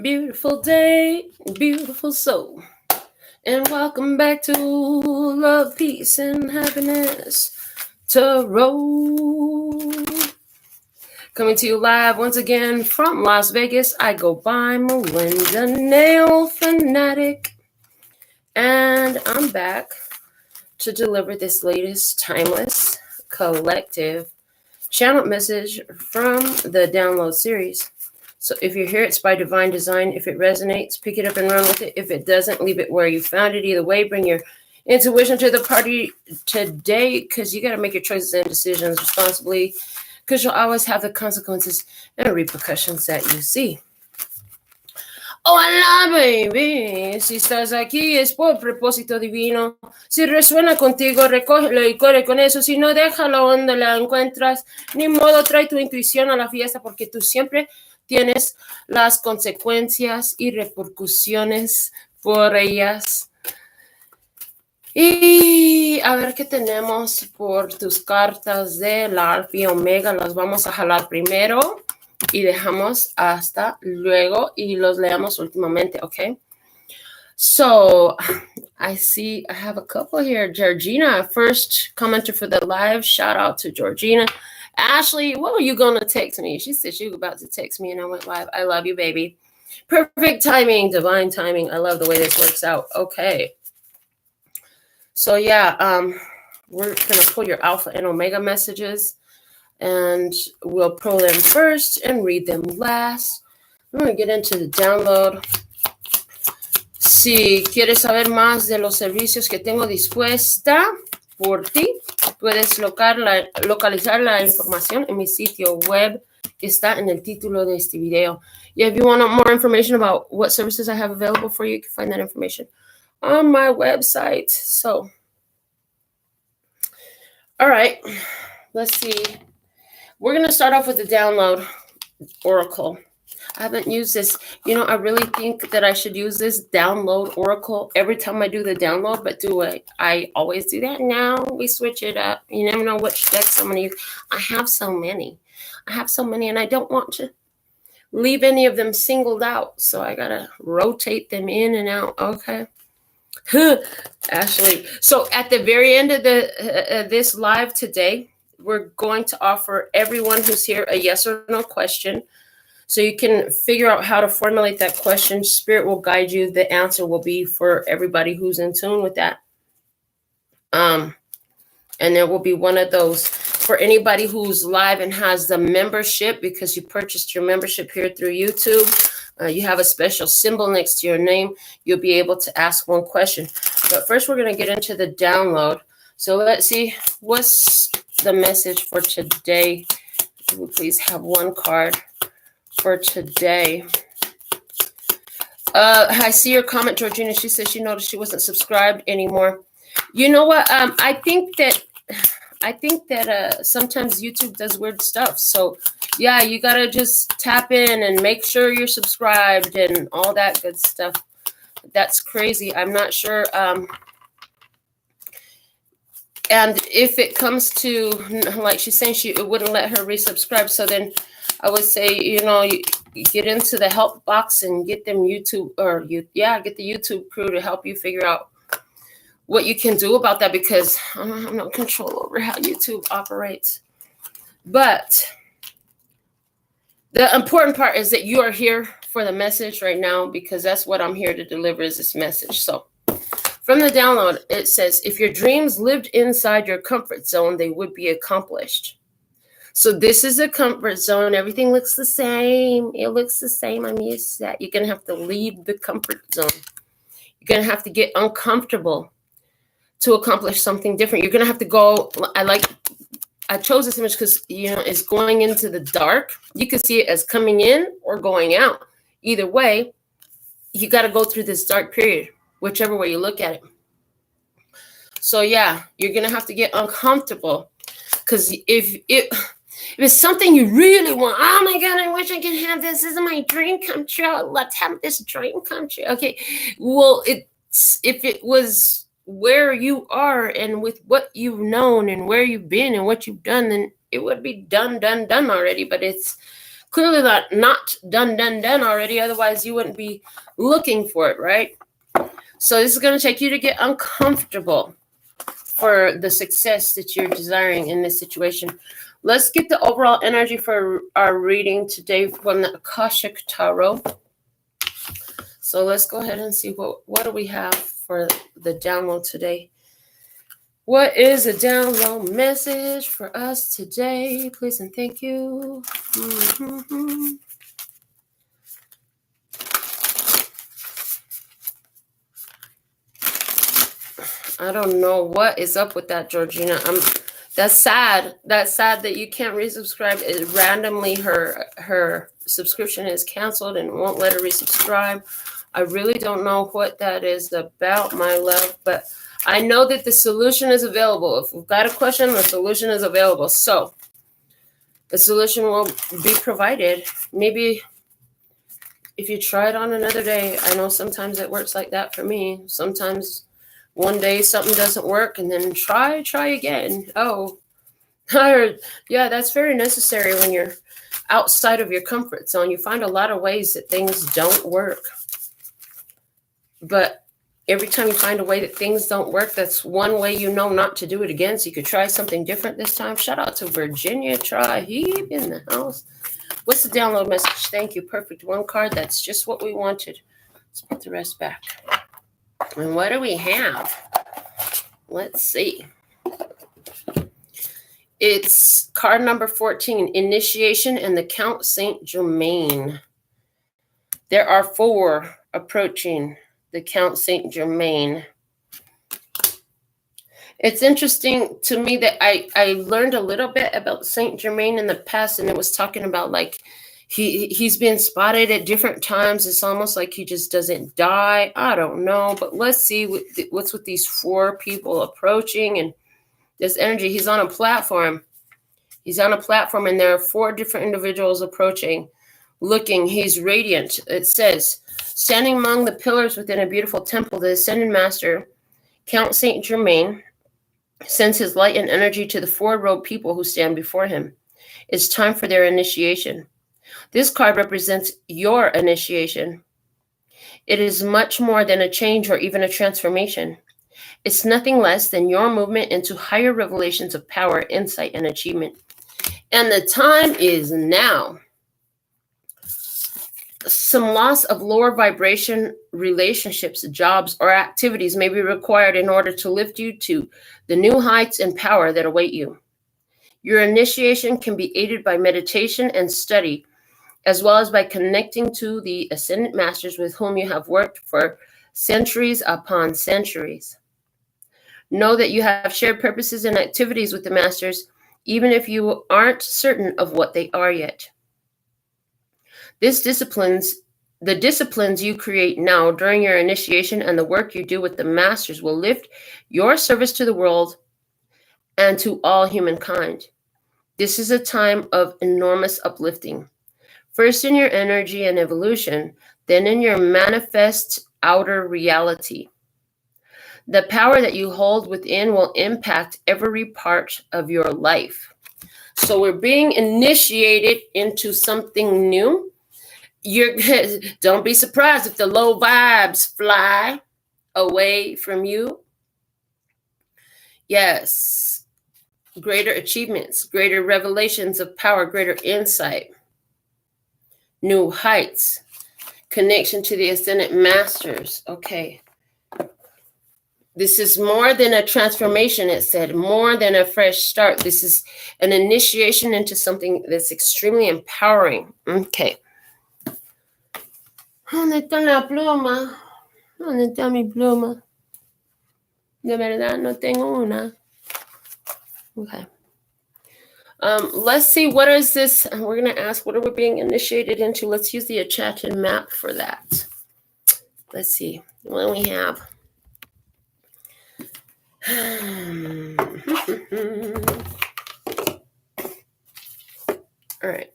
Beautiful day, beautiful soul. And welcome back to Love, Peace, and Happiness Tarot. Coming to you live once again from Las Vegas. I go by Melinda NailFanatic. And I'm back to deliver this latest timeless collective channel message from the download series. So if you're here, it's by divine design. If it resonates, pick it up and run with it. If it doesn't, leave it where you found it. Either way, bring your intuition to the party today, because you got to make your choices and decisions responsibly, because you'll always have the consequences and repercussions that you see. Hola, baby. Si estás aquí es por propósito divino. Si resuena contigo, recógelo y corre con eso. Si no, déjalo donde la encuentras. Ni modo, trae tu intuición a la fiesta, porque tú siempre tienes las consecuencias y repercusiones por ellas. Y a ver qué tenemos por tus cartas de la Alfa y Omega. Las vamos a jalar primero y dejamos hasta luego y los leamos últimamente, okay? So, I see I have a couple here. Georgina, first commenter for the live. Shout out to Georgina. Ashley, what were you going to text me? She said she was about to text me and I went live. I love you, baby. Perfect timing, divine timing. I love the way this works out. Okay. So, yeah, we're going to pull your Alpha and Omega messages. And we'll pull them first and read them last. I'm going to get into the download. Si quieres saber más de los servicios que tengo dispuesta por ti, puedes localizar la información en mi sitio web que está en el título de este video. Yeah, if you want more information about what services I have available for you, you can find that information on my website. So, all right, let's see. We're going to start off with the download oracle. I haven't used this. You know, I really think that I should use this download oracle every time I do the download, but I always do that? Now we switch it up. You never know which decks I'm going to use. I have so many, and I don't want to leave any of them singled out, so I got to rotate them in and out. Okay. Ashley. So at the very end of this live today, we're going to offer everyone who's here a yes or no question. So you can figure out how to formulate that question. Spirit will guide you. The answer will be for everybody who's in tune with that. And there will be one of those for anybody who's live and has the membership, because you purchased your membership here through YouTube. You have a special symbol next to your name. You'll be able to ask one question. But first, we're going to get into the download. So let's see, what's the message for today? Can we please have one card for today? I see your comment, Georgina. She said she noticed she wasn't subscribed anymore. You know what? I think that sometimes YouTube does weird stuff. So yeah, you gotta just tap in and make sure you're subscribed and all that good stuff. That's crazy. I'm not sure. And if it comes to, like she's saying, it wouldn't let her resubscribe. So then I would say, you get into the help box and get them get the YouTube crew to help you figure out what you can do about that, because I don't have no control over how YouTube operates. But the important part is that you are here for the message right now, because that's what I'm here to deliver, is this message. So from the download, it says, if your dreams lived inside your comfort zone, they would be accomplished. So this is a comfort zone. Everything looks the same. It looks the same. I'm used to that. You're going to have to leave the comfort zone. You're going to have to get uncomfortable to accomplish something different. You're going to have to go. I chose this image because, it's going into the dark. You can see it as coming in or going out. Either way, you got to go through this dark period, whichever way you look at it. So yeah, you're going to have to get uncomfortable, because if it's something you really want, oh my God, I wish I could have this. This is my dream come true. Let's have this dream come true. Okay. Well, if it was where you are and with what you've known and where you've been and what you've done, then it would be done already. But it's Clearly not done already. Otherwise, you wouldn't be looking for it, right? So this is going to take you to get uncomfortable for the success that you're desiring in this situation. Let's get the overall energy for our reading today from the Akashic Tarot. So let's go ahead and see what do we have for the download today. What is a download message for us today? Please and thank you. I don't know what is up with that, Georgina. That's sad. That's sad that you can't resubscribe. It randomly her subscription is canceled and won't let her resubscribe. I really don't know what that is about, my love, but I know that the solution is available. If we've got a question, the solution is available. So the solution will be provided. Maybe if you try it on another day, I know sometimes it works like that for me. Sometimes one day something doesn't work and then try again. Oh, I heard, yeah, that's very necessary when you're outside of your comfort zone. You find a lot of ways that things don't work. But every time you find a way that things don't work, that's one way you know not to do it again. So you could try something different this time. Shout out to Virginia. Try Heap in the house. What's the download message? Thank you. Perfect. One card. That's just what we wanted. Let's put the rest back. And what do we have? Let's see. It's card number 14, Initiation and the Count Saint Germain. There are 4 approaching the Count Saint Germain. It's interesting to me that I learned a little bit about Saint Germain in the past, and it was talking about like he's been spotted at different times. It's almost like he just doesn't die. I don't know, but let's see what's with these 4 people approaching and this energy. He's on a platform. He's on a platform, and there are 4 different individuals approaching, looking. He's radiant. It says, standing among the pillars within a beautiful temple, the Ascended Master, Count Saint Germain, sends his light and energy to the 4-robed people who stand before him. It's time for their initiation. This card represents your initiation. It is much more than a change or even a transformation. It's nothing less than your movement into higher revelations of power, insight, and achievement. And the time is now. Some loss of lower vibration relationships, jobs, or activities may be required in order to lift you to the new heights and power that await you. Your initiation can be aided by meditation and study, as well as by connecting to the Ascended Masters with whom you have worked for centuries upon centuries. Know that you have shared purposes and activities with the Masters, even if you aren't certain of what they are yet. The disciplines you create now during your initiation and the work you do with the Masters will lift your service to the world and to all humankind. This is a time of enormous uplifting. First in your energy and evolution, then in your manifest outer reality. The power that you hold within will impact every part of your life. So we're being initiated into something new. Don't be surprised if the low vibes fly away from you. Yes, greater achievements, greater revelations of power, greater insight, new heights, connection to the Ascended Masters. Okay. This is more than a transformation, it said, more than a fresh start. This is an initiation into something that's extremely empowering. Okay. ¿Dónde está la pluma? ¿Dónde está mi pluma? De verdad, no tengo una. Okay. Let's see, what is this? We're going to ask, what are we being initiated into? Let's use the enchanted map for that. Let's see. What do we have? All right.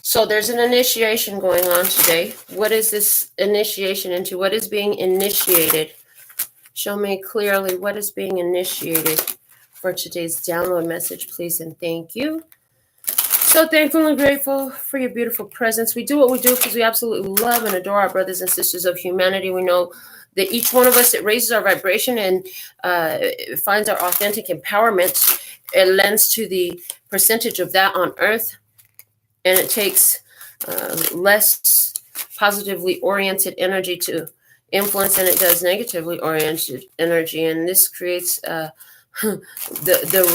So there's an initiation going on today. What is this initiation into? What is being initiated? Show me clearly what is being initiated for today's download message, please, and thank you. so thankful and grateful for your beautiful presence. We do what we do because we absolutely love and adore our brothers and sisters of humanity. We know that each one of us, it raises our vibration and finds our authentic empowerment. It lends to the percentage of that on earth. And it takes less positively oriented energy to influence than it does negatively oriented energy. And this creates the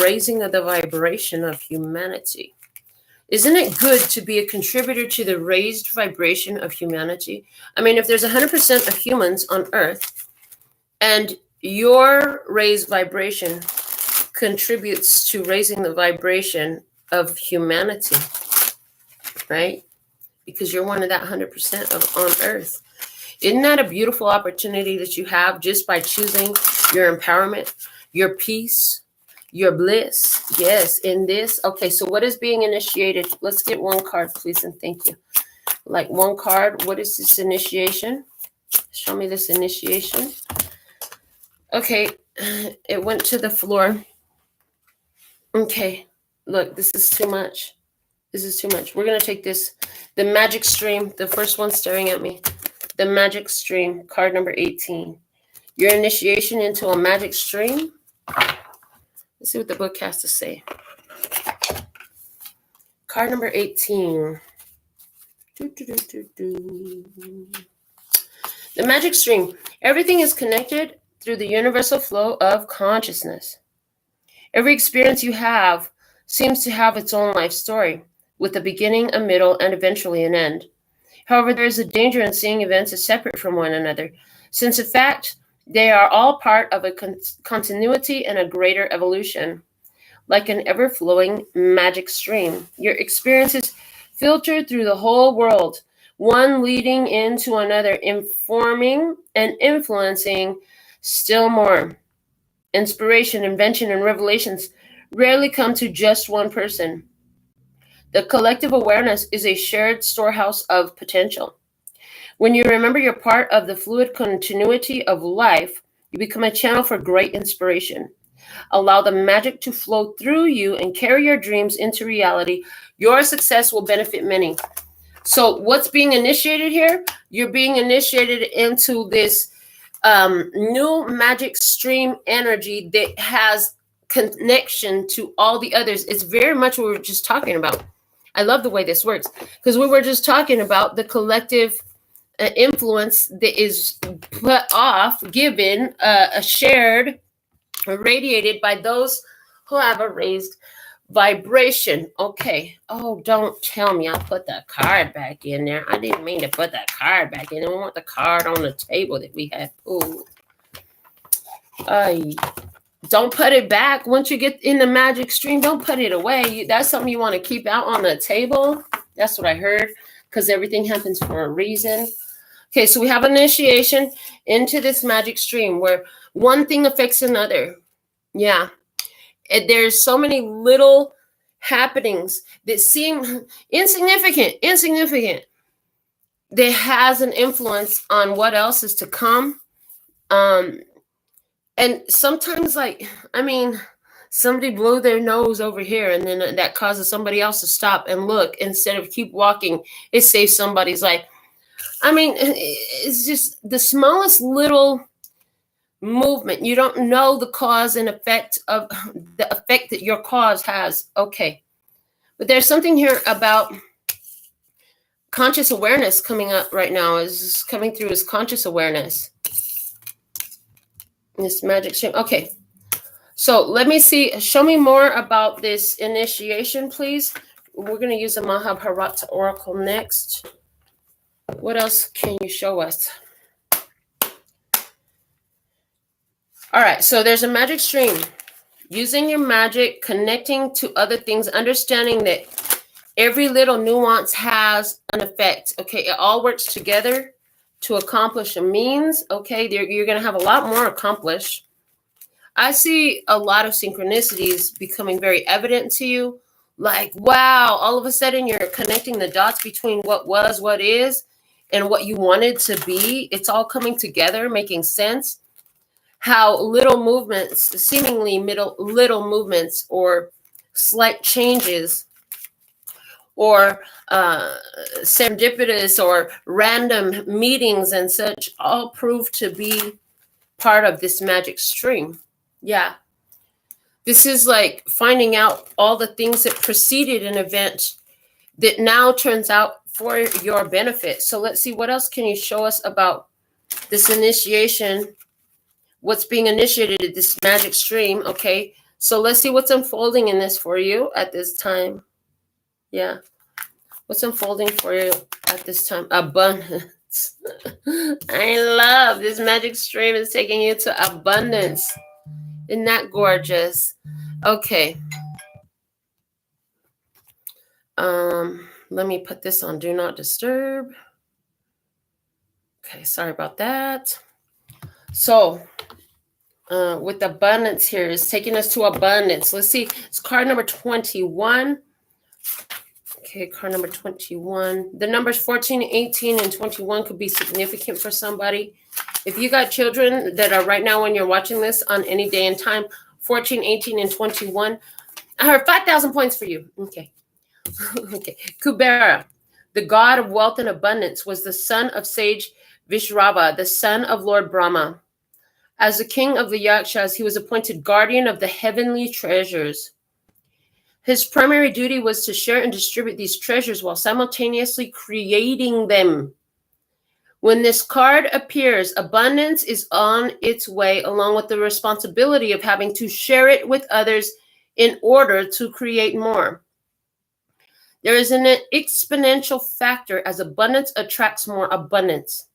raising of the vibration of humanity. Isn't it good to be a contributor to the raised vibration of humanity? I mean, if there's 100% of humans on Earth and your raised vibration contributes to raising the vibration of humanity, right? Because you're one of that 100% of on Earth. Isn't that a beautiful opportunity that you have just by choosing your empowerment, your peace, your bliss? Yes, in this. Okay, so what is being initiated? Let's get one card, please, and thank you. Like one card. What is this initiation? Show me this initiation. Okay, it went to the floor. Okay, look, this is too much. This is too much. We're going to take this. The magic stream, the first one staring at me. The magic stream, card number 18. Your initiation into a magic stream. Let's see what the book has to say. Card number 18. The magic stream. Everything is connected through the universal flow of consciousness. Every experience you have seems to have its own life story, with a beginning, a middle, and eventually an end. However, there is a danger in seeing events as separate from one another, since in fact, they are all part of a continuity and a greater evolution. Like an ever-flowing magic stream, your experiences filter through the whole world, one leading into another, informing and influencing still more. Inspiration, invention, and revelations rarely come to just one person. The collective awareness is a shared storehouse of potential. When you remember you're part of the fluid continuity of life, you become a channel for great inspiration. Allow the magic to flow through you and carry your dreams into reality. Your success will benefit many. So what's being initiated here? You're being initiated into this new magic stream energy that has connection to all the others. It's very much what we were just talking about. I love the way this works because we were just talking about the collective influence that is put off, given, shared, radiated by those who have a raised vibration. Okay. Oh, don't tell me I put that card back in there. I didn't mean to put that card back in. I want the card on the table that we had pulled. Don't put it back. Once you get in the magic stream, don't put it away. That's something you want to keep out on the table. That's what I heard, because everything happens for a reason. Okay, so we have initiation into this magic stream where one thing affects another. Yeah. There's so many little happenings that seem insignificant. That has an influence on what else is to come. And sometimes, somebody blew their nose over here, and then that causes somebody else to stop and look instead of keep walking. It saves somebody's life. It's just the smallest little movement. You don't know the cause and effect of the effect that your cause has. Okay. But there's something here about conscious awareness coming up right now. Is coming through as conscious awareness. This magic stream. Okay. So let me see. Show me more about this initiation, please. We're going to use the Mahabharata Oracle next. What else can you show us? All right, so there's a magic stream. Using your magic, connecting to other things, understanding that every little nuance has an effect. Okay, it all works together to accomplish a means. Okay, you're going to have a lot more accomplished. I see a lot of synchronicities becoming very evident to you. Like, wow, all of a sudden you're connecting the dots between what was, what is, and what you wanted to be. It's all coming together, making sense. How little movements, seemingly little movements or slight changes or serendipitous or random meetings and such all prove to be part of this magic stream. Yeah. This is like finding out all the things that preceded an event that now turns out for your benefit. So let's see, what else can you show us about this initiation? What's being initiated, this magic stream? Okay, so let's see what's unfolding in this for you at this time. Yeah, what's unfolding for you at this time? Abundance. I love this magic stream is taking you to abundance. Isn't that gorgeous? Okay. Let me put this on Do Not Disturb. Okay, sorry about that. So, with abundance here is taking us to abundance. Let's see. It's card number 21. Okay, card number 21. The numbers 14, 18, and 21 could be significant for somebody. If you got children that are right now when you're watching this on any day and time, 14, 18, and 21, I heard 5,000 points for you. Okay. Okay. Kubera, the god of wealth and abundance, was the son of sage Vishrava, the son of Lord Brahma. As the king of the Yakshas, he was appointed guardian of the heavenly treasures. His primary duty was to share and distribute these treasures while simultaneously creating them. When this card appears, abundance is on its way, along with the responsibility of having to share it with others in order to create more. There is an exponential factor as abundance attracts more abundance.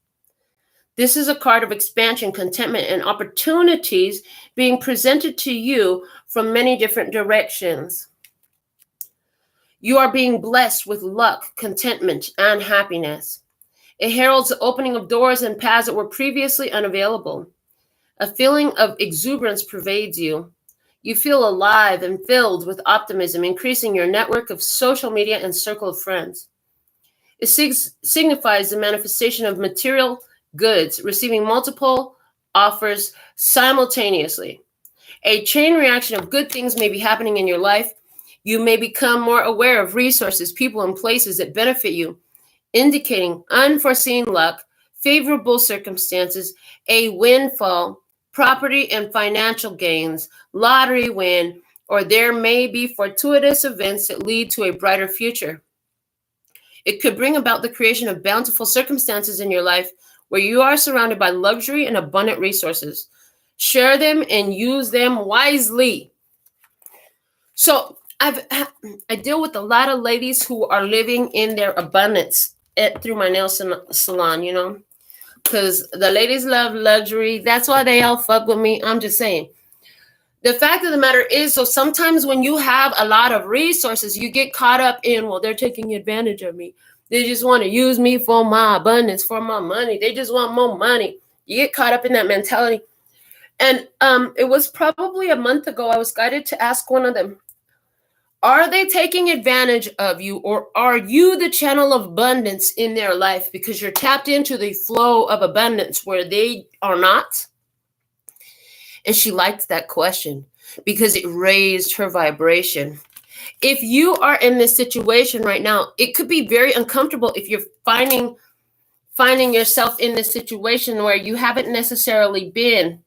This is a card of expansion, contentment, and opportunities being presented to you from many different directions. You are being blessed with luck, contentment, and happiness. It heralds the opening of doors and paths that were previously unavailable. A feeling of exuberance pervades you. You feel alive and filled with optimism, increasing your network of social media and circle of friends. It signifies the manifestation of material goods, receiving multiple offers simultaneously. A chain reaction of good things may be happening in your life. You may become more aware of resources, people, and places that benefit you, indicating unforeseen luck, favorable circumstances, a windfall, property and financial gains, lottery win, or there may be fortuitous events that lead to a brighter future. It could bring about the creation of bountiful circumstances in your life where you are surrounded by luxury and abundant resources. Share them and use them wisely. So I deal with a lot of ladies who are living in their abundance through my nail salon, you know, because the ladies love luxury. That's why they all fuck with me. I'm just saying. The fact of the matter is, so sometimes when you have a lot of resources, you get caught up in, well, they're taking advantage of me. They just want to use me for my abundance, for my money. They just want more money. You get caught up in that mentality. And it was probably a month ago, I was guided to ask one of them, are they taking advantage of you, or are you the channel of abundance in their life because you're tapped into the flow of abundance where they are not? And she liked that question because it raised her vibration. If you are in this situation right now, it could be very uncomfortable if you're finding yourself in this situation where you haven't necessarily been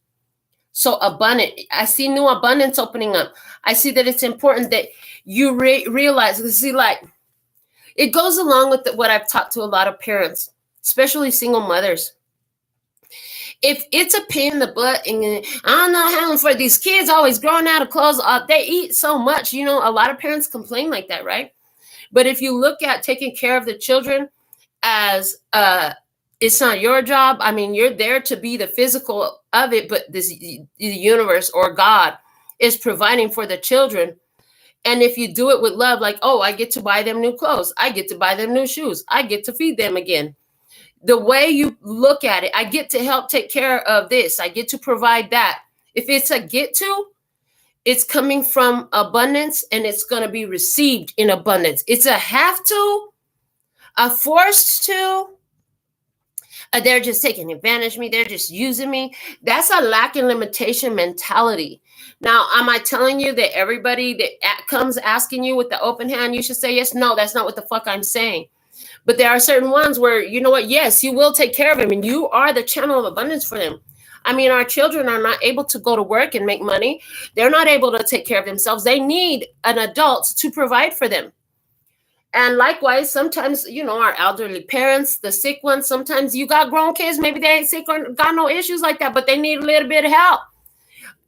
so abundant. I see new abundance opening up. I see that it's important that you realize, see, like, it goes along with what I've talked to a lot of parents, especially single mothers. If it's a pain in the butt, and I don't know how for these kids always growing out of clothes, they eat so much. You know, a lot of parents complain like that, right? But if you look at taking care of the children as it's not your job. I mean, you're there to be the physical of it, but the universe or God is providing for the children. And if you do it with love, like, oh, I get to buy them new clothes. I get to buy them new shoes. I get to feed them again. The way you look at it, I get to help take care of this. I get to provide that. If it's a get to, it's coming from abundance and it's going to be received in abundance. It's a have to, a forced to. They're just taking advantage of me. They're just using me. That's a lack and limitation mentality. Now, am I telling you that everybody that comes asking you with the open hand, you should say yes? No, that's not what the fuck I'm saying. But there are certain ones where, you know what? Yes, you will take care of them, and you are the channel of abundance for them. I mean, our children are not able to go to work and make money. They're not able to take care of themselves. They need an adult to provide for them. And likewise, sometimes, you know, our elderly parents, the sick ones, sometimes you got grown kids, maybe they ain't sick or got no issues like that, but they need a little bit of help.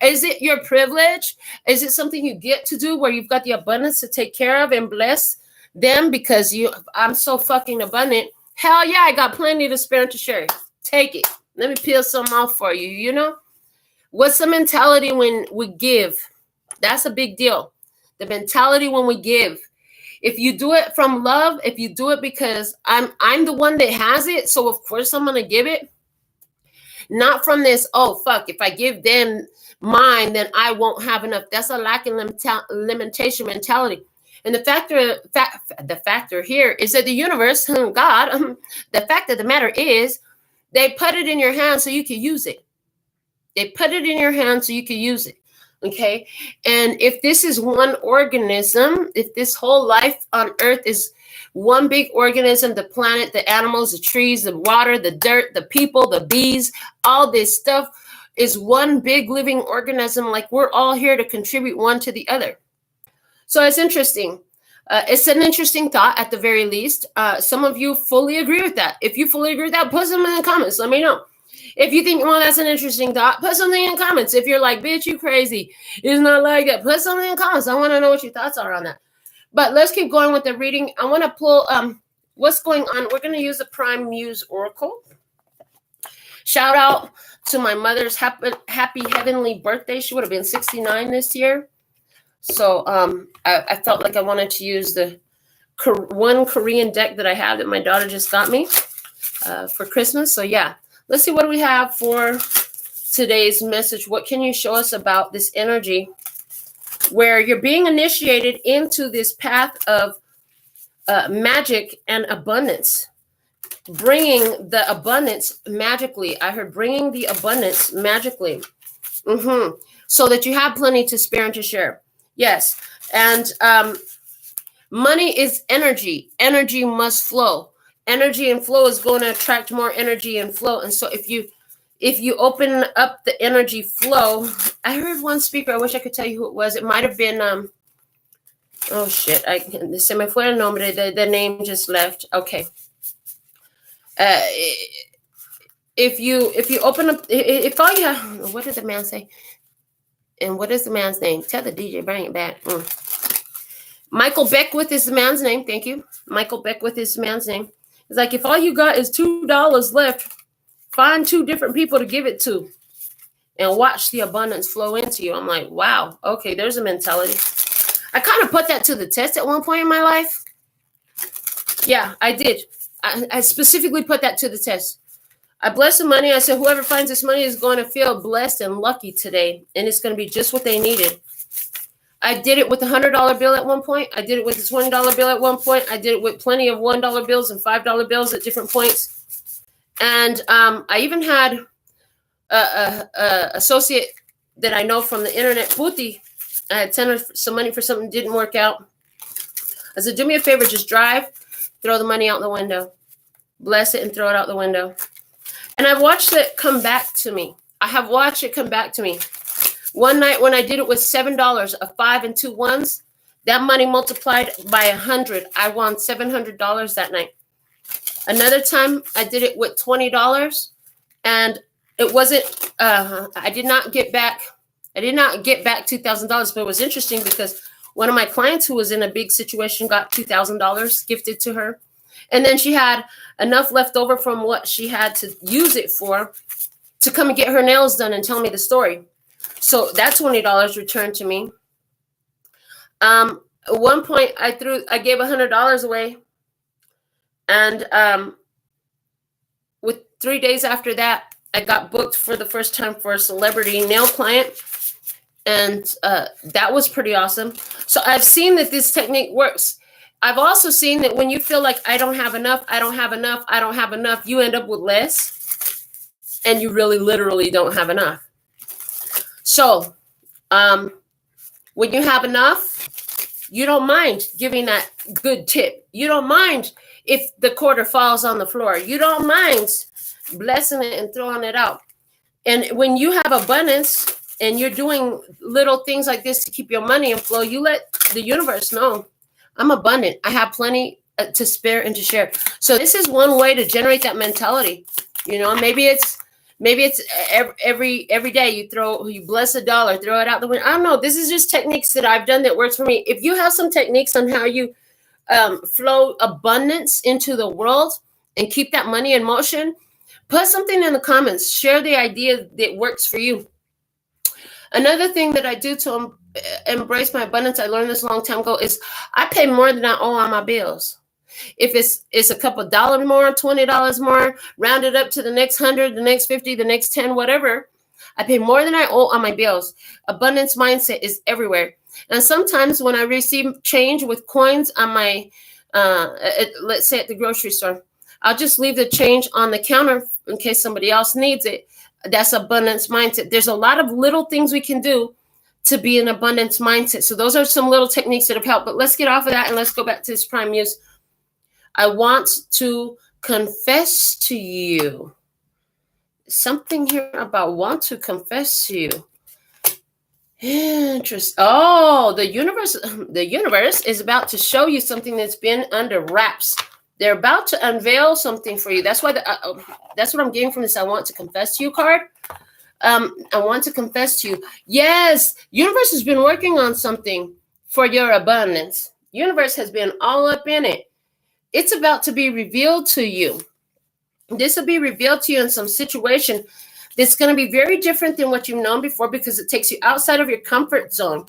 Is it your privilege? Is it something you get to do where you've got the abundance to take care of and bless them because I'm so fucking abundant? Hell yeah, I got plenty to spare and to share. Take it. Let me peel some off for you, you know? What's the mentality when we give? That's a big deal. The mentality when we give. If you do it from love, if you do it because I'm the one that has it, so of course I'm going to give it. Not from this, oh, fuck, if I give them mine, then I won't have enough. That's a lack of limitation mentality. And the factor here is that the universe, God, the fact of the matter is, they put it in your hand so you can use it. They put it in your hand so you can use it. Okay. And if this is one organism, if this whole life on earth is one big organism, the planet, the animals, the trees, the water, the dirt, the people, the bees, all this stuff is one big living organism. Like we're all here to contribute one to the other. So it's interesting. It's an interesting thought at the very least. Some of you fully agree with that. If you fully agree with that, put something in the comments. Let me know. If you think, well, that's an interesting thought, put something in the comments. If you're like, bitch, you crazy. It's not like that. Put something in the comments. I want to know what your thoughts are on that. But let's keep going with the reading. I want to pull what's going on. We're going to use the Prime Muse Oracle. Shout out to my mother's happy heavenly birthday. She would have been 69 this year. So I felt like I wanted to use the one Korean deck that I have that my daughter just got me for Christmas. So yeah, let's see what we have for today's message. What can you show us about this energy where you're being initiated into this path of magic and abundance? Bringing the abundance magically. I heard bringing the abundance magically. So that you have plenty to spare and to share. Yes. And money is energy. Energy must flow. Energy and flow is going to attract more energy and flow. And so if you open up the energy flow, I heard one speaker. I wish I could tell you who it was. It might have been, oh shit. Se me fue el nombre. The name just left. Okay. If you open up, if all you have, what did the man say? And what is the man's name? Tell the DJ, bring it back. Michael Beckwith is the man's name. Thank you. Michael Beckwith is the man's name. It's like, if all you got is $2 left, find 2 different people to give it to and watch the abundance flow into you. I'm like, wow. Okay, there's a mentality. I kind of put that to the test at one point in my life. Yeah, I did. I specifically put that to the test. I blessed the money. I said, whoever finds this money is going to feel blessed and lucky today. And it's going to be just what they needed. I did it with the $100 bill at one point. I did it with the $20 bill at one point. I did it with plenty of $1 bills and $5 bills at different points. And I even had a associate that I know from the internet, Puti. I had sent her some money for something that didn't work out. I said, do me a favor, just drive, throw the money out the window. Bless it and throw it out the window. And I've watched it come back to me. I have watched it come back to me. One night when I did it with $7, a 5 and 2 ones, that money multiplied by 100. I won $700 that night. Another time I did it with $20, and it wasn't. I did not get back $2,000, but it was interesting because one of my clients who was in a big situation got $2,000 gifted to her. And then she had enough left over from what she had to use it for to come and get her nails done and tell me the story. So that $20 returned to me. At one point, I gave $100 away. And with 3 days after that, I got booked for the first time for a celebrity nail client. And that was pretty awesome. So I've seen that this technique works. I've also seen that when you feel like I don't have enough, you end up with less. And you really literally don't have enough. So When you have enough, you don't mind giving that good tip. You don't mind if the quarter falls on the floor. You don't mind blessing it and throwing it out. And when you have abundance and you're doing little things like this to keep your money in flow, you let the universe know, I'm abundant. I have plenty to spare and to share. So this is one way to generate that mentality. You know, maybe it's every day you bless $1, throw it out the window. I don't know. This is just techniques that I've done that works for me. If you have some techniques on how you flow abundance into the world and keep that money in motion, put something in the comments. Share the idea that works for you. Another thing that I do to embrace my abundance, I learned this a long time ago, is I pay more than I owe on my bills. If it's a couple dollars more, $20 more, round it up to the next 100, the next 50, the next 10, whatever, I pay more than I owe on my bills. Abundance mindset is everywhere. And sometimes when I receive change with coins on my, let's say at the grocery store, I'll just leave the change on the counter in case somebody else needs it. That's abundance mindset. There's a lot of little things we can do to be an abundance mindset. So those are some little techniques that have helped. But let's get off of that and let's go back to this prime muse. I want to confess to you. Something here about want to confess to you. Interesting. Oh, the universe is about to show you something that's been under wraps. They're about to unveil something for you. That's why that's what I'm getting from this I want to confess to you card. I want to confess to you. Yes, universe has been working on something for your abundance. Universe has been all up in it. It's about to be revealed to you. This will be revealed to you in some situation that's going to be very different than what you've known before because it takes you outside of your comfort zone.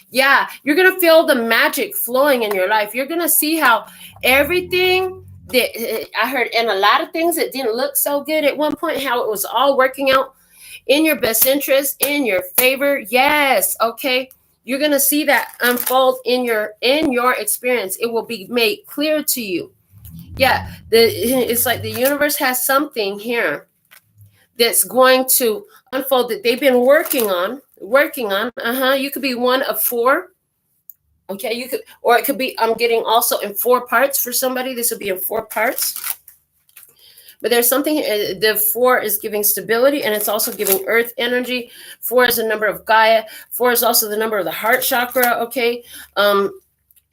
Yeah, you're going to feel the magic flowing in your life. You're going to see how everything that I heard, and a lot of things that didn't look so good at one point, how it was all working out in your best interest, in your favor. Yes, okay. You're going to see that unfold in your experience. It will be made clear to you. Yeah, it's like the universe has something here that's going to unfold that they've been working on. You could be one of 4. Okay, you could, or it could be, I'm getting also in 4 parts for somebody. This will be in 4 parts. But there's something, the 4 is giving stability, and it's also giving earth energy. 4 is the number of Gaia. 4 is also the number of the heart chakra, okay?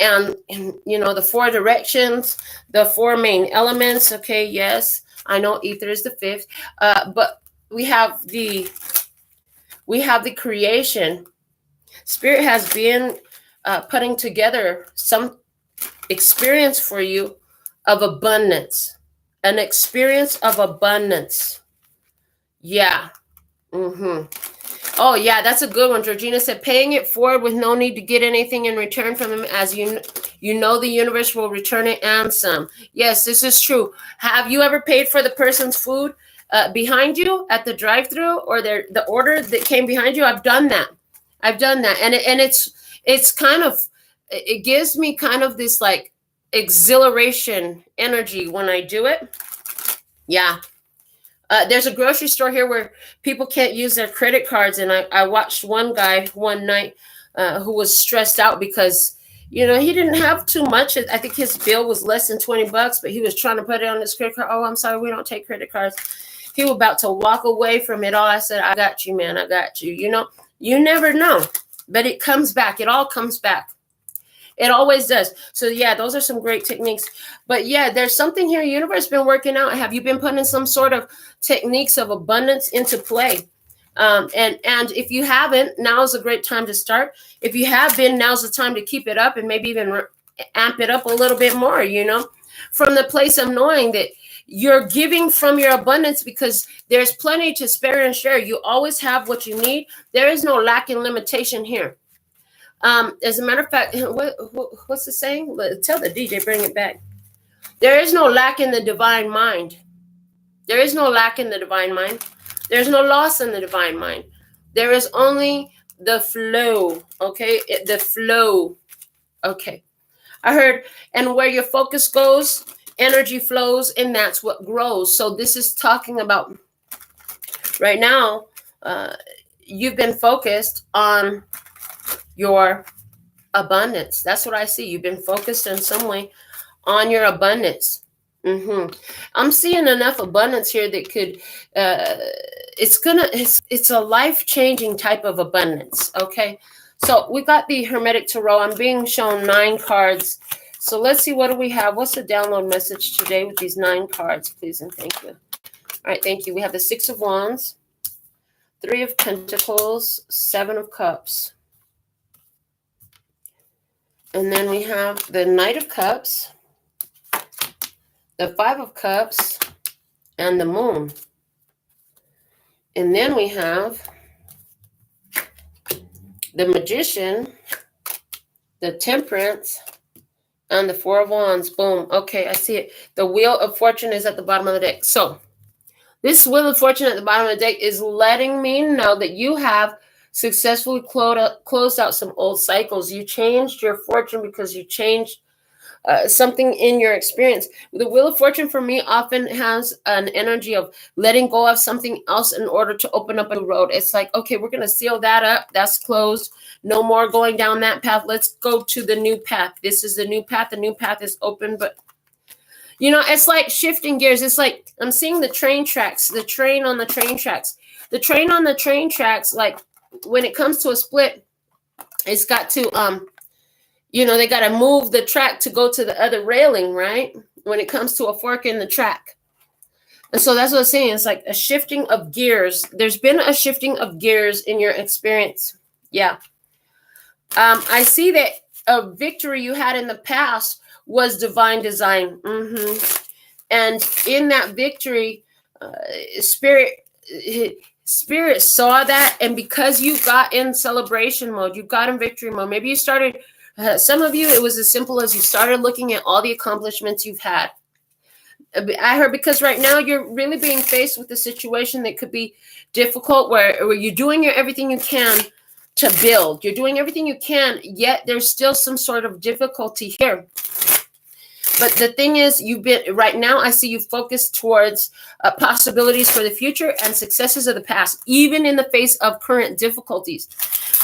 And you know, the 4 directions, the 4 main elements, okay? Yes, I know ether is the 5th. But we have the creation. Spirit has been putting together some experience for you of abundance. An experience of abundance. Yeah. Oh, yeah, that's a good one. Georgina said, paying it forward with no need to get anything in return from him, as you know the universe will return it and some. Yes, this is true. Have you ever paid for the person's food behind you at the drive-thru, or the order that came behind you? I've done that. And it's kind of, it gives me kind of this like exhilaration energy when I do it. Yeah. There's a grocery store here where people can't use their credit cards. And I watched one guy one night who was stressed out because, you know, he didn't have too much. I think his bill was less than $20, but he was trying to put it on his credit card. Oh, I'm sorry, we don't take credit cards. He was about to walk away from it all. I said, I got you, man. I got you. You know, you never know, but it comes back. It all comes back. It always does. So yeah, those are some great techniques. But yeah, there's something here. Universe been working out. Have you been putting some sort of techniques of abundance into play? And if you haven't, now is a great time to start. If you have been, now's the time to keep it up and maybe even amp it up a little bit more, you know, from the place of knowing that you're giving from your abundance because there's plenty to spare and share. You always have what you need. There is no lack and limitation here. As a matter of fact, what's the saying? Tell the DJ, bring it back. There is no lack in the divine mind. There is no lack in the divine mind. There's no loss in the divine mind. There is only the flow, okay? The flow, okay. I heard, and where your focus goes, energy flows, and that's what grows. So this is talking about right now, you've been focused on your abundance. That's what I see. You've been focused in some way on your abundance. I'm seeing enough abundance here that could, it's a life-changing type of abundance. Okay. So we got the Hermetic Tarot. I'm being shown 9 cards. So let's see, what do we have? What's the download message today with these 9 cards, please and thank you. All right, thank you. We have the 6 of Wands, 3 of Pentacles, 7 of Cups. And then we have the Knight of Cups, the 5 of Cups, and the Moon. And then we have the Magician, the Temperance, and the 4 of Wands. Boom. Okay, I see it. The Wheel of Fortune is at the bottom of the deck. So this Wheel of Fortune at the bottom of the deck is letting me know that you have successfully closed out some old cycles. You changed your fortune because you changed something in your experience. The Wheel of Fortune for me often has an energy of letting go of something else in order to open up a road. It's like, okay, we're going to seal that up. That's closed. No more going down that path. Let's go to the new path. This is the new path. The new path is open, but it's like shifting gears. It's like I'm seeing the train tracks, the train on the train tracks. The train on the train tracks, like when it comes to a split, it's got to, they got to move the track to go to the other railing, right? When it comes to a fork in the track. And so that's what I'm saying. It's like a shifting of gears. There's been a shifting of gears in your experience. Yeah. I see that a victory you had in the past was divine design. And in that victory, Spirit saw that. And because you got in celebration mode, you got in victory mode. Maybe you started, some of you, it was as simple as you started looking at all the accomplishments you've had. I heard because right now you're really being faced with a situation that could be difficult where you're doing everything you can to build. You're doing everything you can, yet there's still some sort of difficulty here. But the thing is, right now, I see you focused towards possibilities for the future and successes of the past, even in the face of current difficulties.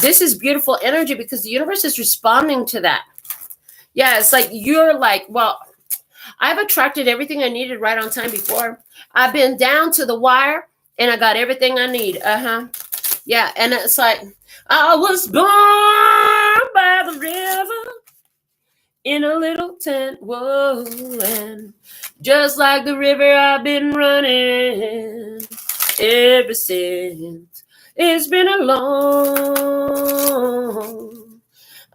This is beautiful energy because the universe is responding to that. Yeah, it's like you're like, well, I've attracted everything I needed right on time before. I've been down to the wire and I got everything I need. Yeah, and it's like, I was born by the river in a little tent, whoa, and just like the river I've been running ever since. It's been a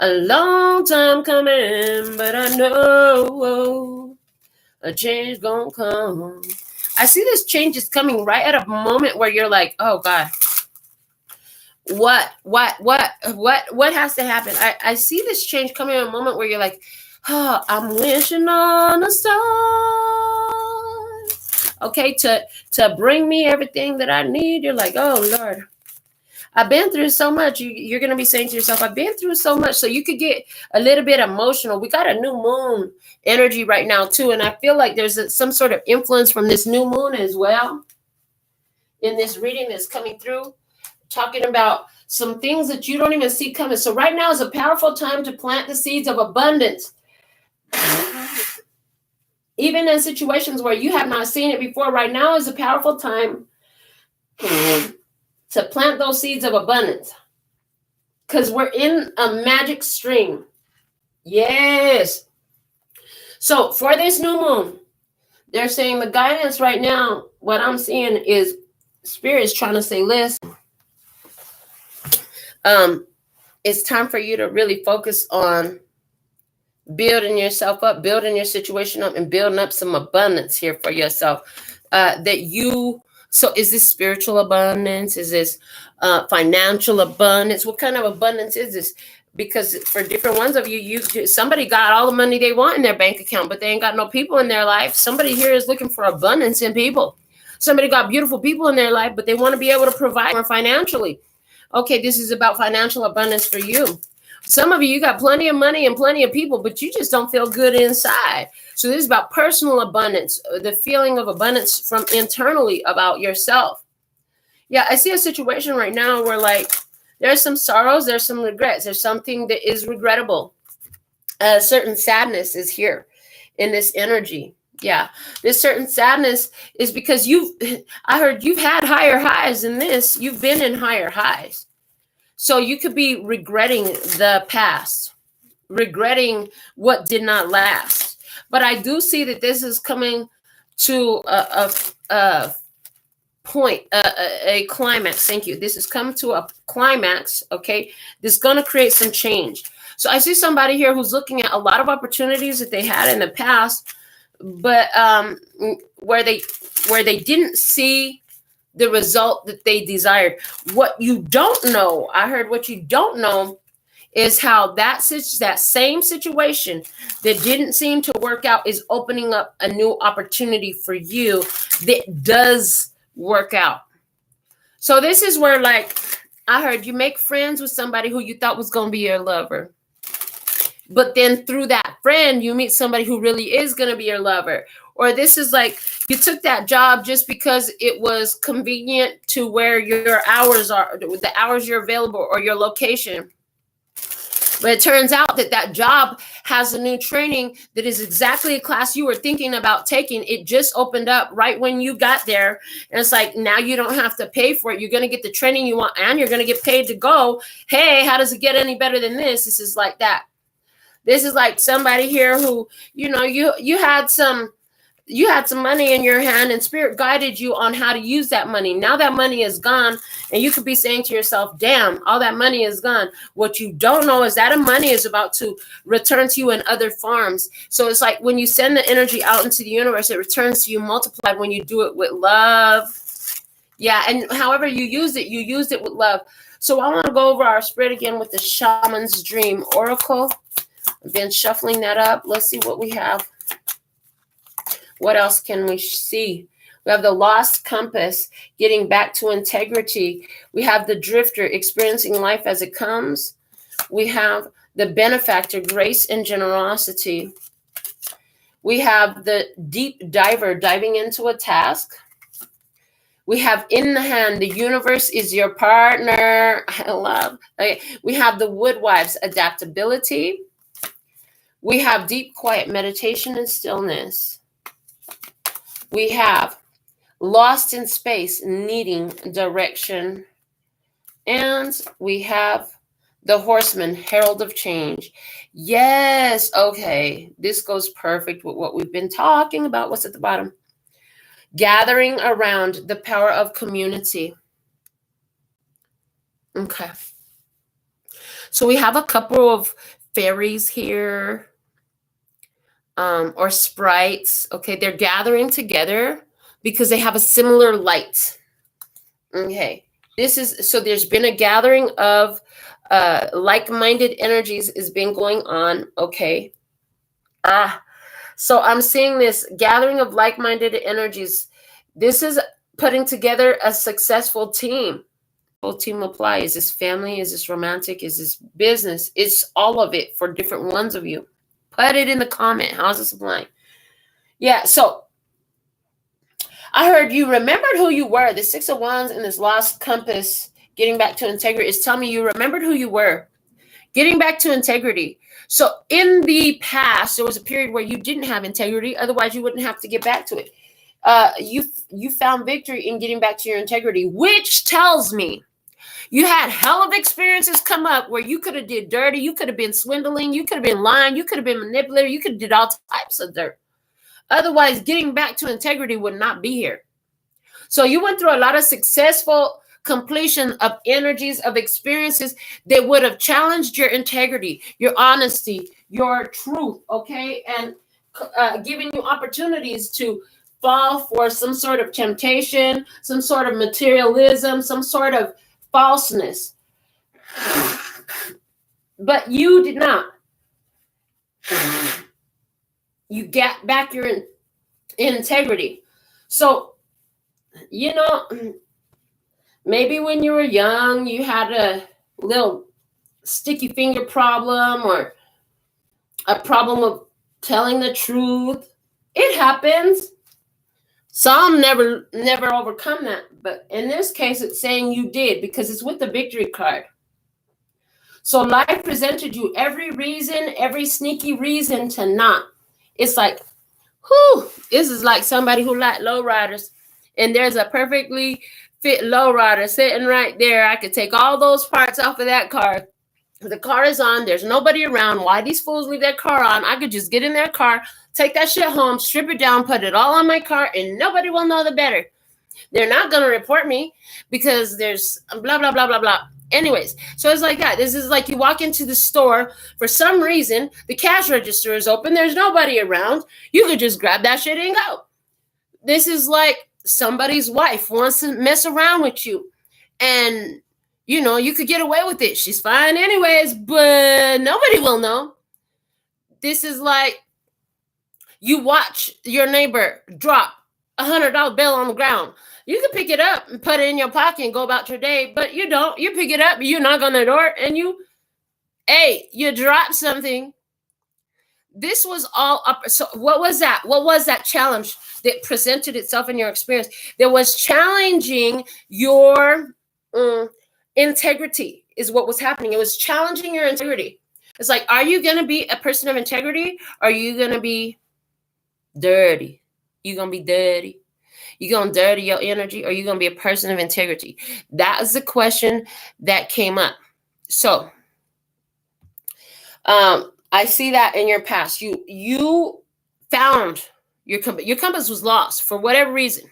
long time coming, but I know a change gonna come. I see this change is coming right at a moment where you're like, oh God, what has to happen? I see this change coming at a moment where you're like, oh, I'm wishing on a star. Okay, to bring me everything that I need. You're like, oh Lord, I've been through so much. You're going to be saying to yourself, I've been through so much. So you could get a little bit emotional. We got a new moon energy right now too. And I feel like there's some sort of influence from this new moon as well in this reading that's coming through, talking about some things that you don't even see coming. So right now is a powerful time to plant the seeds of abundance. Even in situations where you have not seen it before, right now is a powerful time to plant those seeds of abundance. Because we're in a magic stream. Yes. So for this new moon, they're saying the guidance right now, what I'm seeing is Spirit is trying to say, listen, it's time for you to really focus on building yourself up, building your situation up, and building up some abundance here for yourself. So is this spiritual abundance? Is this financial abundance? What kind of abundance is this? Because for different ones of you, somebody got all the money they want in their bank account, but they ain't got no people in their life. Somebody here is looking for abundance in people. Somebody got beautiful people in their life, but they want to be able to provide more financially. Okay, this is about financial abundance for you. Some of you got plenty of money and plenty of people, but you just don't feel good inside. So this is about personal abundance, the feeling of abundance from internally about yourself. Yeah, I see a situation right now where like there's some sorrows, there's some regrets, there's something that is regrettable. A certain sadness is here in this energy. Yeah, this certain sadness is because I heard you've had higher highs than this. You've been in higher highs. So you could be regretting the past, regretting what did not last. But I do see that this is coming to a point, a climax. Thank you. This is coming to a climax. Okay, this is going to create some change. So I see somebody here who's looking at a lot of opportunities that they had in the past, but where they didn't see the result that they desired. What you don't know, I heard what you don't know is how that same situation that didn't seem to work out is opening up a new opportunity for you that does work out. So this is where, like, I heard you make friends with somebody who you thought was going to be your lover. But then through that friend, you meet somebody who really is going to be your lover. Or this is like you took that job just because it was convenient to where your hours are, the hours you're available, or your location. But it turns out that that job has a new training that is exactly a class you were thinking about taking. It just opened up right when you got there. And it's like, now you don't have to pay for it. You're going to get the training you want and you're going to get paid to go. Hey, how does it get any better than this? This is like that. This is like somebody here who, you know, you had some money in your hand and spirit guided you on how to use that money. Now that money is gone and you could be saying to yourself, damn, all that money is gone. What you don't know is that money is about to return to you in other forms. So it's like when you send the energy out into the universe, it returns to you multiplied when you do it with love. Yeah, and however you used it with love. So I want to go over our spread again with the Shaman's Dream Oracle. I've been shuffling that up. Let's see what we have. What else can we see? We have the Lost Compass, getting back to integrity. We have the Drifter, experiencing life as it comes. We have the Benefactor, grace and generosity. We have the Deep Diver, diving into a task. We have in the hand, the universe is your partner. I love. Okay. We have the Woodwives, adaptability. We have deep, quiet meditation and stillness. We have lost in space, needing direction. And we have the Horseman, herald of change. Yes, okay. This goes perfect with what we've been talking about. What's at the bottom? Gathering around the power of community. Okay. So we have a couple of fairies here. Or sprites. Okay, they're gathering together because they have a similar light. Okay, so there's been a gathering of like-minded energies is been going on. Okay. So I'm seeing this gathering of like-minded energies. This is putting together a successful team. Full team apply. Is this family? Is this romantic? Is this business? It's all of it for different ones of you. Put it in the comment. How's this applying? Yeah, so I heard you remembered who you were. The Six of Wands and this Lost Compass, getting back to integrity, is telling me you remembered who you were. Getting back to integrity. So in the past, there was a period where you didn't have integrity. Otherwise, you wouldn't have to get back to it. You found victory in getting back to your integrity, which tells me you had hell of experiences come up where you could have did dirty, you could have been swindling, you could have been lying, you could have been manipulative, you could have did all types of dirt. Otherwise, getting back to integrity would not be here. So you went through a lot of successful completion of energies, of experiences that would have challenged your integrity, your honesty, your truth, okay? And giving you opportunities to fall for some sort of temptation, some sort of materialism, some sort of falseness. But you did not. You got back your integrity. So, you know, maybe when you were young, you had a little sticky finger problem or a problem of telling the truth. It happens. Some never overcome that. But in this case, it's saying you did, because it's with the victory card. So life presented you every reason, every sneaky reason to not. It's like, whew, this is like somebody who likes lowriders, and there's a perfectly fit lowrider sitting right there. I could take all those parts off of that car. The car is on. There's nobody around. Why these fools leave that car on? I could just get in their car, take that shit home, strip it down, put it all on my car, and nobody will know the better. They're not going to report me because there's blah, blah, blah, blah, blah. Anyways, so it's like that. This is like you walk into the store. For some reason, the cash register is open. There's nobody around. You could just grab that shit and go. This is like somebody's wife wants to mess around with you. And, you know, you could get away with it. She's fine anyways, but nobody will know. This is like you watch your neighbor drop $100 bill on the ground. You can pick it up and put it in your pocket and go about your day, but you don't. You pick it up, you knock on the door, and you drop something. This was all up. So what was that? What was that challenge that presented itself in your experience? There was challenging your integrity is what was happening. It was challenging your integrity. It's like, are you going to be a person of integrity? Or are you going to be dirty? You're going to be dirty. You're going to dirty your energy, or you're going to be a person of integrity? That is the question that came up. So I see that in your past. You found your compass was lost for whatever reason.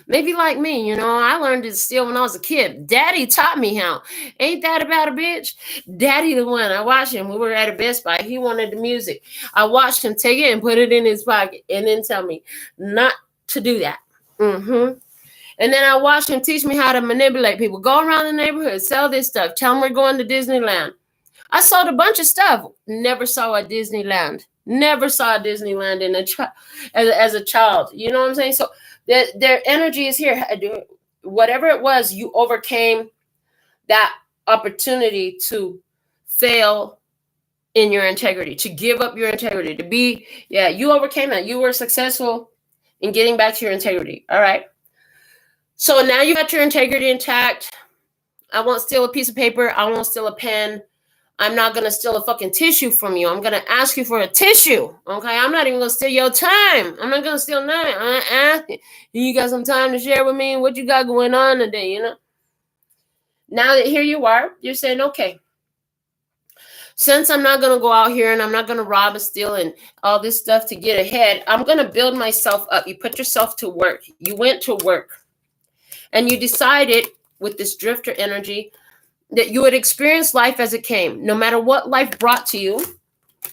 Maybe like me, you know, I learned to steal when I was a kid. Daddy taught me how. Ain't that about a bitch? Daddy the one. I watched him. We were at a Best Buy. He wanted the music. I watched him take it and put it in his pocket and then tell me not to do that. And then I watched him teach me how to manipulate people. Go around the neighborhood, sell this stuff. Tell them we're going to Disneyland. I sold a bunch of stuff. Never saw a Disneyland. Never saw a Disneyland as a child. You know what I'm saying? So their energy is here. Whatever it was, you overcame that opportunity to fail in your integrity, to give up your integrity, to be, you overcame that. You were successful in getting back to your integrity. All right. So now you got your integrity intact. I won't steal a piece of paper. I won't steal a pen. I'm not going to steal a fucking tissue from you. I'm going to ask you for a tissue. Okay. I'm not even going to steal your time. I'm not going to steal nothing. You got some time to share with me what you got going on today, you know? Now that here you are, you're saying, okay, since I'm not going to go out here and I'm not going to rob and steal and all this stuff to get ahead, I'm going to build myself up. You put yourself to work. You went to work and you decided with this drifter energy that you would experience life as it came. No matter what life brought to you,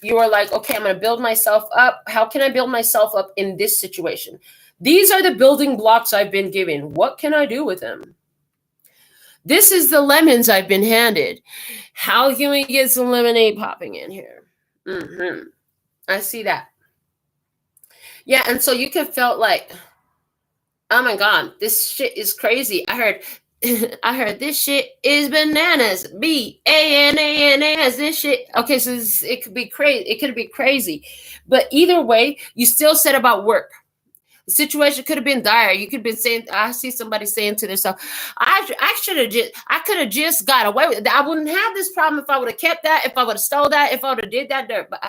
you are like, okay, I'm going to build myself up. How can I build myself up in this situation? These are the building blocks I've been given. What can I do with them? This is the lemons I've been handed. How can we get some lemonade popping in here? I see that. Yeah, and so you can felt like, oh my God, this shit is crazy. I heard this shit is bananas. BANANAS. This shit. Okay, so it could be crazy. It could be crazy. But either way, you still said about work. The situation could have been dire. You could have been saying, I see somebody saying to themselves, I could have just got away with it. I wouldn't have this problem if I would have kept that, if I would have stole that, if I would have did that dirt. But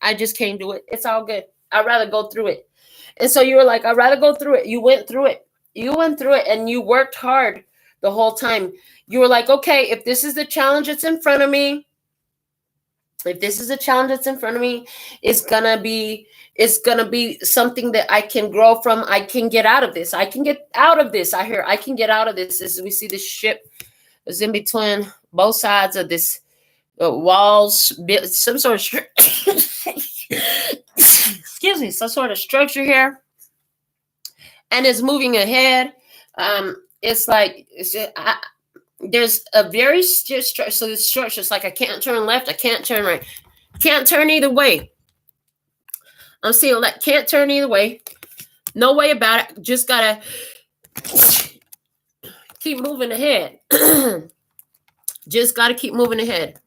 I just can't do it. It's all good. I'd rather go through it. And so you were like, I'd rather go through it. You went through it. You went through it and you worked hard the whole time. You were like, okay, if this is the challenge that's in front of me, it's gonna be something that I can grow from. I can get out of this. I can get out of this. I can get out of this. As we see this ship is in between both sides of this walls, some sort of excuse me, some sort of structure here, and it's moving ahead. It's like there's a very structure. So this structure is like I can't turn left, I can't turn right, can't turn either way. I'm seeing like can't turn either way. No way about it. Just gotta keep moving ahead. Just gotta keep moving ahead.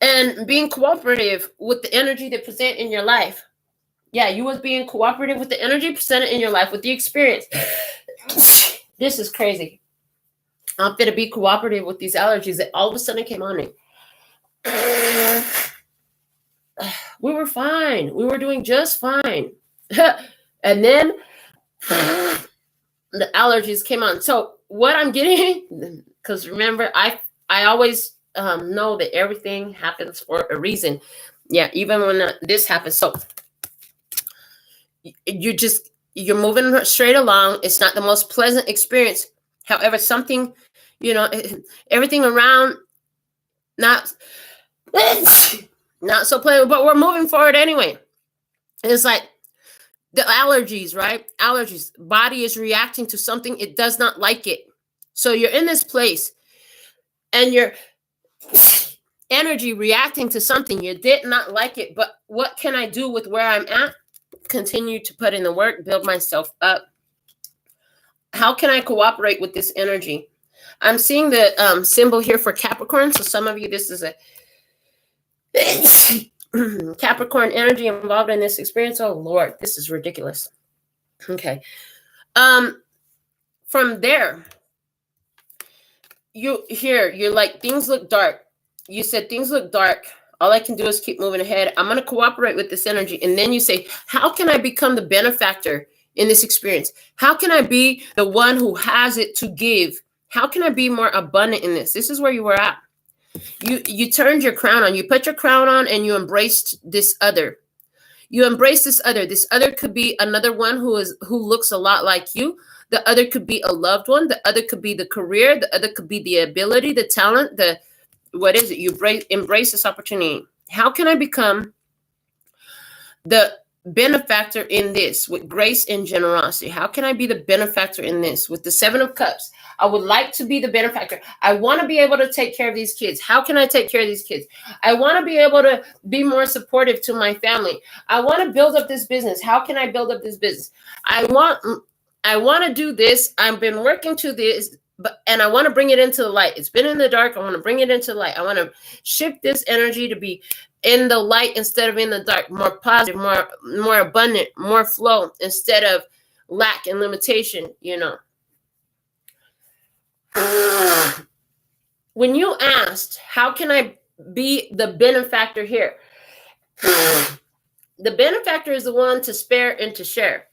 And being cooperative with the energy that present in your life. Yeah, you was being cooperative with the energy presented in your life, with the experience. This is crazy. I'm going to be cooperative with these allergies that all of a sudden came on me. We were fine. We were doing just fine. And then the allergies came on. So what I'm getting, because remember, I always know that everything happens for a reason. Yeah, even when this happens. So you're moving straight along. It's not the most pleasant experience. However, something, everything around, not so pleasant, but we're moving forward anyway. It's like the allergies, right? Allergies. Body is reacting to something. It does not like it. So you're in this place and your energy reacting to something. You did not like it, but what can I do with where I'm at? Continue to put in the work, build myself up. How can I cooperate with this energy? I'm seeing the symbol here for Capricorn. So some of you, this is a Capricorn energy involved in this experience. Oh Lord, this is ridiculous. Okay. From there, you're like, things look dark. You said things look dark. All I can do is keep moving ahead. I'm going to cooperate with this energy. And then you say, how can I become the benefactor in this experience? How can I be the one who has it to give? How can I be more abundant in this? This is where you were at. You turned your crown on. You put your crown on and you embraced this other. You embrace this other. This other could be another one who looks a lot like you. The other could be a loved one. The other could be the career. The other could be the ability, the talent, what is it? You embrace this opportunity. How can I become the benefactor in this with grace and generosity? How can I be the benefactor in this with the 7 of Cups? I would like to be the benefactor. I want to be able to take care of these kids. How can I take care of these kids? I want to be able to be more supportive to my family. I want to build up this business. How can I build up this business? I want to do this. I've been working to this, and I want to bring it into the light. It's been in the dark. I want to bring it into the light. I want to shift this energy to be in the light instead of in the dark, more positive, more abundant, more flow instead of lack and limitation, When you asked, how can I be the benefactor here? The benefactor is the one to spare and to share.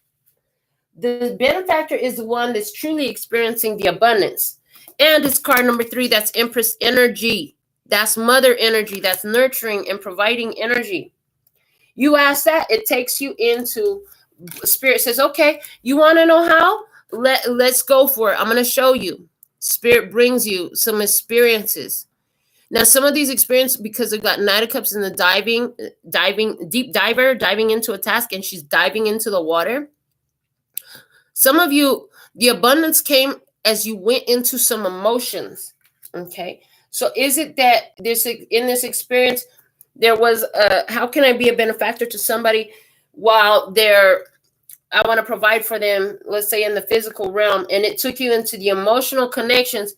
The benefactor is the one that's truly experiencing the abundance. And it's card number 3, that's Empress energy. That's mother energy. That's nurturing and providing energy. You ask that, it takes you into, Spirit says, okay, you want to know how? Let's go for it. I'm going to show you. Spirit brings you some experiences. Now, some of these experiences, because they've got Knight of Cups in the deep diver, diving into a task, and she's diving into the water. Some of you, the abundance came as you went into some emotions, okay? So is it that in this experience, there was how can I be a benefactor to somebody while I want to provide for them, let's say in the physical realm, and it took you into the emotional connections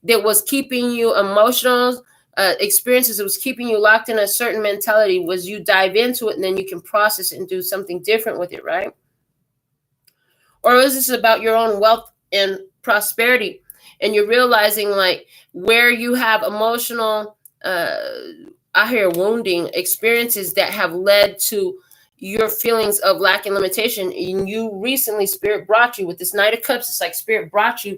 that was keeping you emotional experiences. It was keeping you locked in a certain mentality. Was you dive into it and then you can process it and do something different with it, right? Or is this about your own wealth and prosperity, and you're realizing like where you have emotional, wounding experiences that have led to your feelings of lack and limitation. And you recently, Spirit brought you with this Knight of Cups. It's like Spirit brought you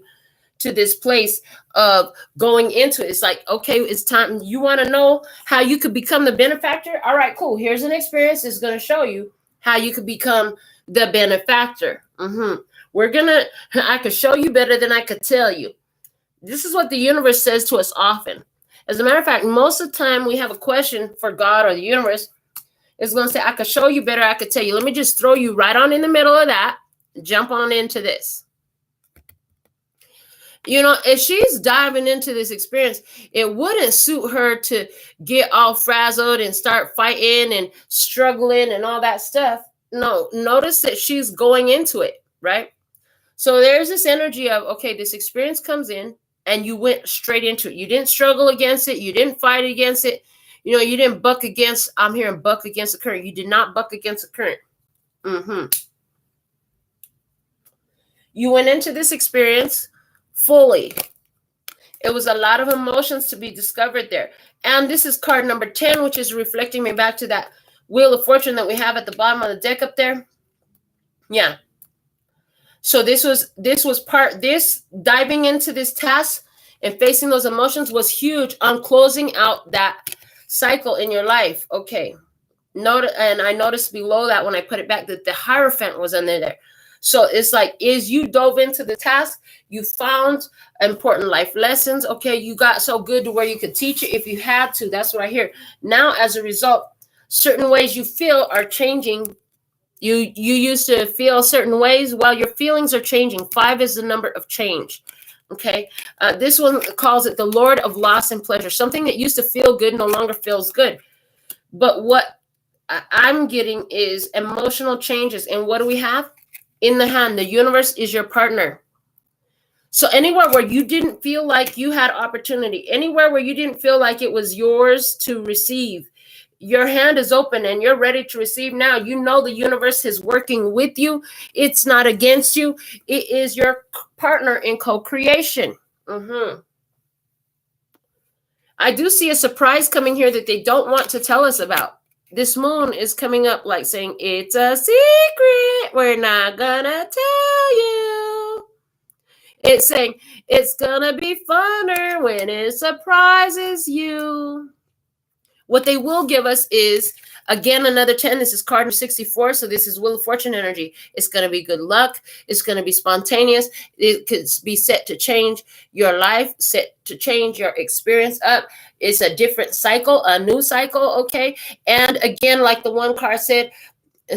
to this place of going into it. It's like, okay, it's time. You want to know how you could become the benefactor? All right, cool. Here's an experience. It's going to show you how you could become the benefactor. I could show you better than I could tell you. This is what the universe says to us often. As a matter of fact, most of the time we have a question for God or the universe. It's going to say, I could show you better. I could tell you. Let me just throw you right on in the middle of that. Jump on into this. If she's diving into this experience, it wouldn't suit her to get all frazzled and start fighting and struggling and all that stuff. No, notice that she's going into it, right? So there's this energy of, okay, this experience comes in and you went straight into it. You didn't struggle against it. You didn't fight against it. You didn't buck against, I'm hearing buck against the current. You did not buck against the current. You went into this experience fully. It was a lot of emotions to be discovered there. And this is card number 10, which is reflecting me back to that Wheel of Fortune that we have at the bottom of the deck up there. Yeah. So this diving into this task and facing those emotions was huge on closing out that cycle in your life. Okay. And I noticed below that when I put it back that the Hierophant was under there. So it's like, as you dove into the task, you found important life lessons. Okay, you got so good to where you could teach it if you had to. That's what I hear. Now, as a result, certain ways you feel are changing. You used to feel certain ways. Well, your feelings are changing. 5 is the number of change. Okay, this one calls it the Lord of Loss and Pleasure. Something that used to feel good no longer feels good. But what I'm getting is emotional changes. And what do we have? In the hand, the universe is your partner. So anywhere where you didn't feel like you had opportunity, anywhere where you didn't feel like it was yours to receive, your hand is open and you're ready to receive now. You know the universe is working with you. It's not against you. It is your partner in co-creation. I do see a surprise coming here that they don't want to tell us about. This moon is coming up like saying, it's a secret. We're not gonna tell you. It's saying, it's gonna be funner when it surprises you. What they will give us is, again, another 10. This is card number 64. So this is Wheel of Fortune energy. It's going to be good luck. It's going to be spontaneous. It could be set to change your life, set to change your experience up. It's a different cycle, a new cycle, okay? And again, like the one card said,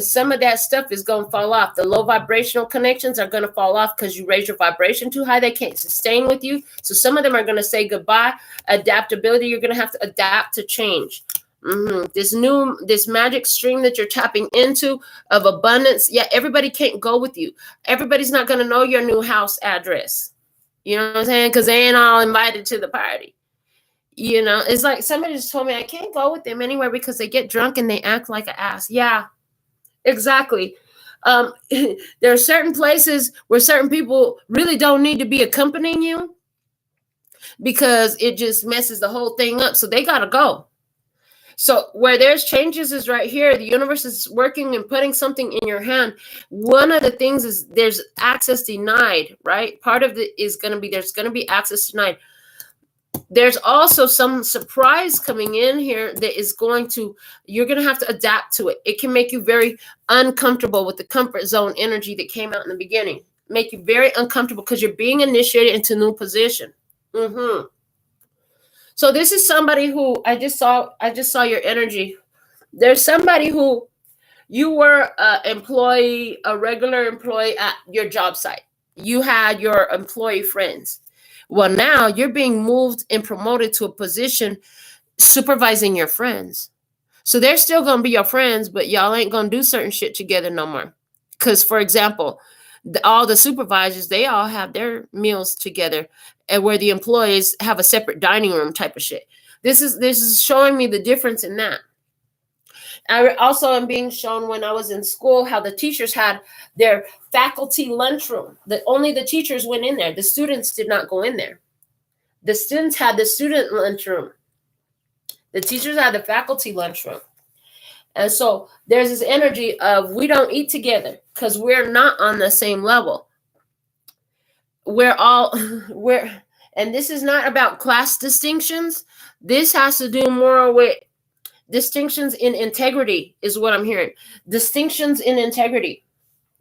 some of that stuff is going to fall off. The low vibrational connections are going to fall off because you raise your vibration too high. They can't sustain with you. So some of them are going to say goodbye. Adaptability, you're going to have to adapt to change. This magic string that you're tapping into of abundance. Yeah, everybody can't go with you. Everybody's not going to know your new house address. You know what I'm saying? Because they ain't all invited to the party. You know, it's like somebody just told me I can't go with them anywhere because they get drunk and they act like an ass. Yeah. Exactly. There are certain places where certain people really don't need to be accompanying you because it just messes the whole thing up. So they got to go. So where there's changes is right here. The universe is working and putting something in your hand. One of the things is there's access denied, right? Part of it is going to be, there's going to be access denied. There's also some surprise coming in here that is going to, you're going to have to adapt to it. It can make you very uncomfortable with the comfort zone energy that came out in the beginning. Make you very uncomfortable because you're being initiated into a new position. So this is somebody who I just saw your energy. There's somebody who you were a regular employee at your job site. You had your employee friends. Well, now you're being moved and promoted to a position supervising your friends. So they're still going to be your friends, but y'all ain't going to do certain shit together no more. Because, for example, all the supervisors, they all have their meals together, and where the employees have a separate dining room type of shit. This is showing me the difference in that. I also am being shown when I was in school how the teachers had their faculty lunchroom. That only the teachers went in there. The students did not go in there. The students had the student lunchroom. The teachers had the faculty lunchroom. And so there's this energy of we don't eat together because we're not on the same level. And this is not about class distinctions. This has to do more with distinctions in integrity is what I'm hearing. Distinctions in integrity.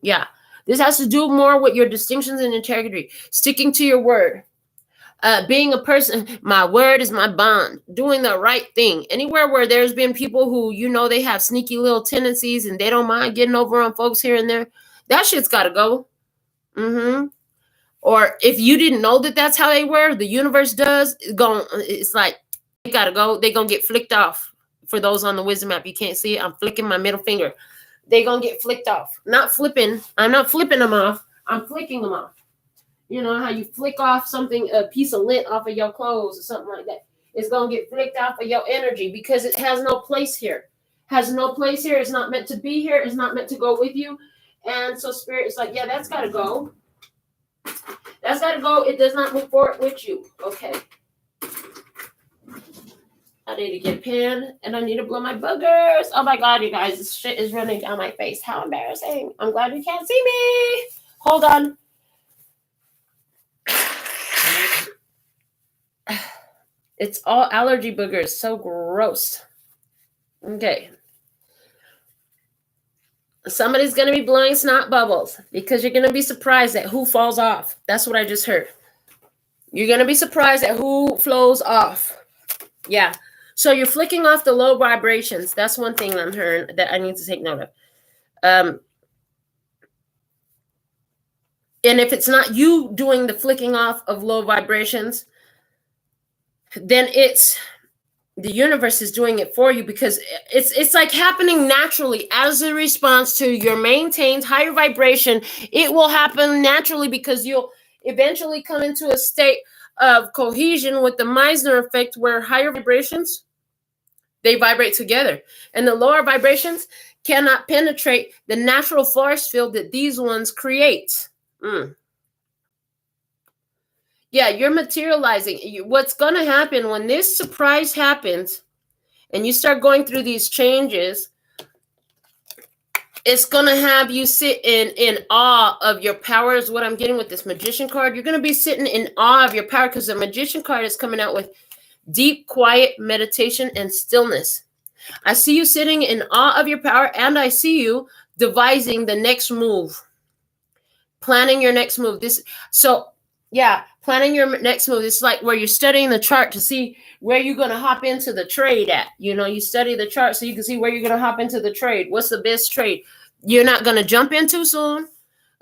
Yeah. This has to do more with your distinctions in integrity. Sticking to your word. Being a person, my word is my bond. Doing the right thing. Anywhere where there's been people who, you know, they have sneaky little tendencies and they don't mind getting over on folks here and there. That shit's got to go. Or if you didn't know that that's how they were, the universe does. It's like, they got to go. They're going to get flicked off. For those on the wisdom app, you can't see it. I'm flicking my middle finger. They're going to get flicked off. Not flipping. I'm not flipping them off. I'm flicking them off. You know how you flick off something, a piece of lint off of your clothes or something like that. It's going to get flicked off of your energy because it has no place here. has no place here, is not meant to be here, is not meant to go with you. And so Spirit is like, yeah, that's got to go. That's got to go. It does not move forward with you. Okay. I need to get a pen and I need to blow my boogers. Oh my God, you guys, this shit is running down my face. How embarrassing. I'm glad you can't see me. Hold on. It's all allergy boogers. So gross. Okay. Somebody's going to be blowing snot bubbles because you're going to be surprised at who falls off. That's what I just heard. You're going to be surprised at who flows off. Yeah. So you're flicking off the low vibrations. That's one thing I'm hearing that I need to take note of. And if it's not you doing the flicking off of low vibrations, then it's the universe is doing it for you, because it's like happening naturally as a response to your maintained higher vibration. It will happen naturally because you'll eventually come into a state of cohesion with the Meissner effect, where higher vibrations, they vibrate together, and the lower vibrations cannot penetrate the natural force field that these ones create. Yeah, you're materializing. What's going to happen when this surprise happens and you start going through these changes, it's going to have you sit in awe of your power, is what I'm getting with this Magician card. You're going to be sitting in awe of your power because the Magician card is coming out with deep, quiet meditation and stillness. I see you sitting in awe of your power, and I see you devising the next move, planning your next move. Planning your next move. It's like where you're studying the chart to see where you're going to hop into the trade at. You study the chart so you can see where you're going to hop into the trade. What's the best trade you're not going to jump in too soon?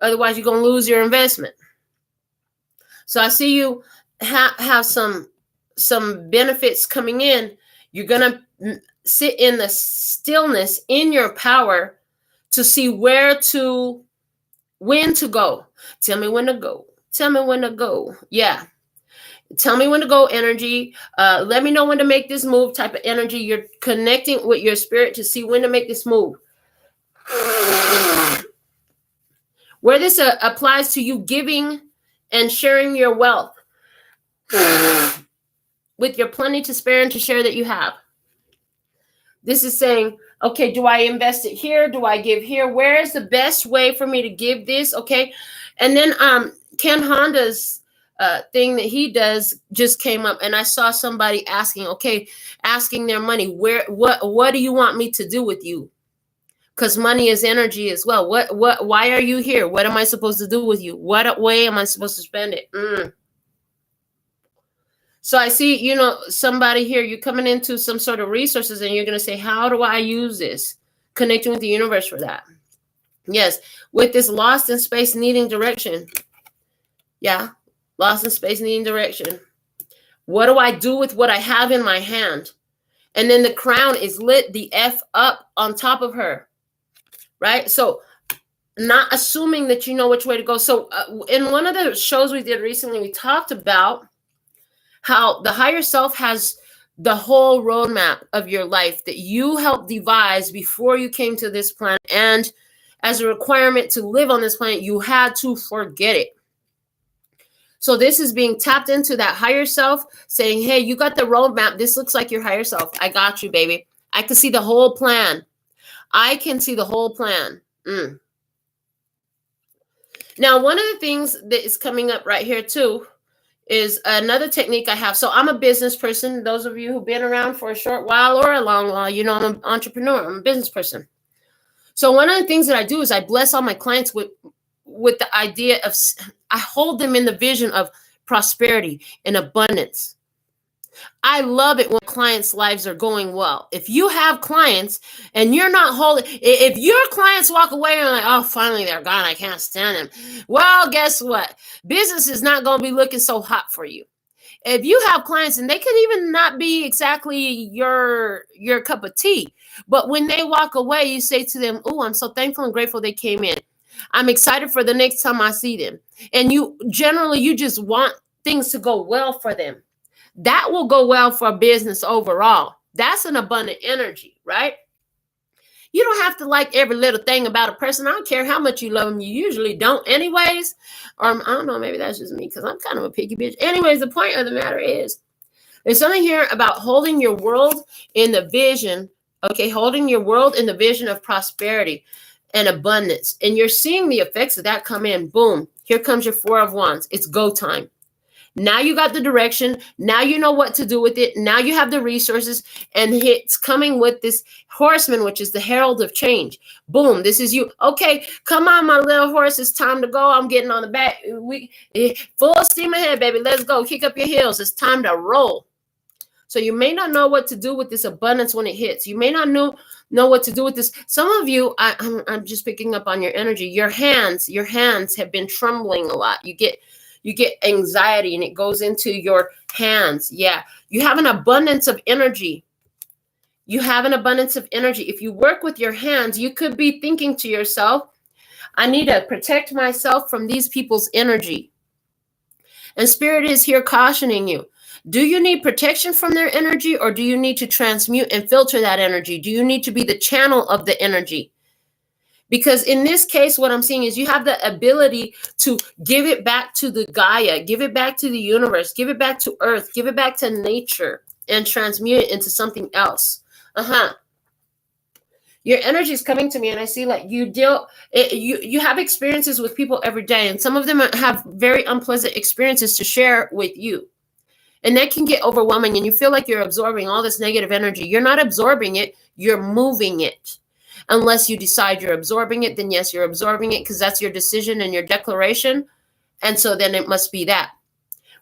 Otherwise, you're going to lose your investment. So I see you have some benefits coming in. You're going to sit in the stillness in your power to see when to go. Tell me when to go. Tell me when to go. Yeah. Tell me when to go energy. Let me know when to make this move type of energy. You're connecting with your spirit to see when to make this move. Where this applies to you giving and sharing your wealth with your plenty to spare and to share that you have. This is saying, okay, do I invest it here? Do I give here? Where is the best way for me to give this? Okay. And then Ken Honda's thing that he does just came up, and I saw somebody asking their money, what do you want me to do with you? Because money is energy as well. Why are you here? What am I supposed to do with you? What way am I supposed to spend it? So I see, somebody here, you're coming into some sort of resources and you're going to say, how do I use this? Connecting with the universe for that. Yes. With this lost in space needing direction. Yeah. Lost in space needing direction. What do I do with what I have in my hand? And then the crown is lit the F up on top of her. Right? So not assuming that you know which way to go. So in one of the shows we did recently, we talked about how the higher self has the whole roadmap of your life that you helped devise before you came to this planet. And as a requirement to live on this planet, you had to forget it. So this is being tapped into that higher self saying, hey, you got the roadmap. This looks like your higher self. I got you, baby. I can see the whole plan. I can see the whole plan. Now, one of the things that is coming up right here too is another technique I have. So I'm a business person. Those of you who've been around for a short while or a long while, I'm an entrepreneur. I'm a business person. So one of the things that I do is I bless all my clients with the idea of, I hold them in the vision of prosperity and abundance. I love it when clients' lives are going well. If you have clients and you're not holding, if your clients walk away and like, oh, finally they're gone, I can't stand them. Well, guess what? Business is not going to be looking so hot for you. If you have clients and they can even not be exactly your cup of tea, but when they walk away, you say to them, oh, I'm so thankful and grateful they came in. I'm excited for the next time I see them. And you just want things to go well for them. That will go well for business overall. That's an abundant energy, right? You don't have to like every little thing about a person. I don't care how much you love them. You usually don't anyways. Or I don't know, maybe that's just me because I'm kind of a picky bitch. Anyways, the point of the matter is there's something here about holding your world in the vision, okay, holding your world in the vision of prosperity and abundance. And you're seeing the effects of that come in. Boom. Here comes your Four of Wands. It's go time. Now you got the direction. Now you know what to do with it. Now you have the resources, and it's coming with this horseman, which is the herald of change. Boom. This is you. Okay, come on, my little horse. It's time to go. I'm getting on the back. Full steam ahead, baby. Let's go. Kick up your heels. It's time to roll. So you may not know what to do with this abundance when it hits. You may not know what to do with this. Some of you, I'm just picking up on your energy. Your hands have been trembling a lot. You get anxiety and it goes into your hands. Yeah. You have an abundance of energy. You have an abundance of energy. If you work with your hands, you could be thinking to yourself, I need to protect myself from these people's energy. And Spirit is here cautioning you. Do you need protection from their energy, or do you need to transmute and filter that energy? Do you need to be the channel of the energy? Because in this case, what I'm seeing is you have the ability to give it back to the Gaia, give it back to the universe, give it back to Earth, give it back to nature, and transmute it into something else. Your energy is coming to me, and I see like you have experiences with people every day, and some of them have very unpleasant experiences to share with you. And that can get overwhelming, and you feel like you're absorbing all this negative energy. You're not absorbing it, you're moving it. Unless you decide you're absorbing it, then yes, you're absorbing it because that's your decision and your declaration. And so then it must be that.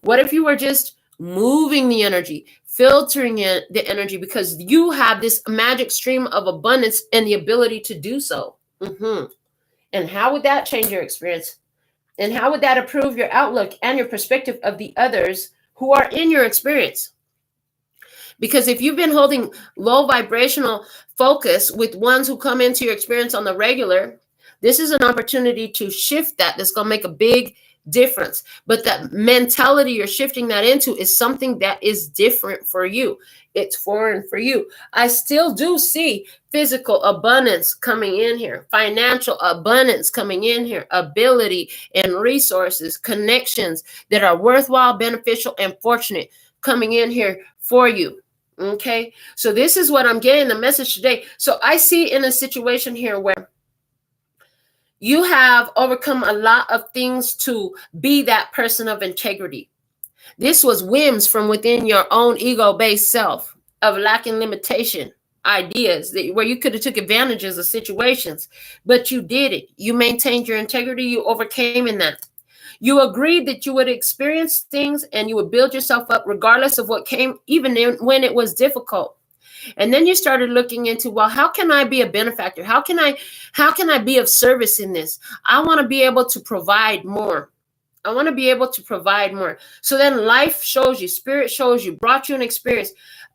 What if you were just moving the energy, filtering the energy, because you have this magic stream of abundance and the ability to do so? And how would that change your experience? And how would that improve your outlook and your perspective of the others who are in your experience? Because if you've been holding low vibrational focus with ones who come into your experience on the regular, this is an opportunity to shift that. That's going to make a big difference. But that mentality you're shifting that into is something that is different for you. It's foreign for you. I still do see physical abundance coming in here, financial abundance coming in here, ability and resources, connections that are worthwhile, beneficial, and fortunate coming in here for you. Okay, so this is what I'm getting the message today. So I see in a situation here where you have overcome a lot of things to be that person of integrity. This was whims from within your own ego-based self of lacking limitation ideas where you could have took advantages of situations, but you did it. You maintained your integrity. You overcame in that. You agreed that you would experience things and you would build yourself up regardless of what came, even when it was difficult. And then you started looking into, well, how can I be a benefactor? How can I be of service in this? I want to be able to provide more. I want to be able to provide more. So then life shows you, Spirit shows you, brought you an experience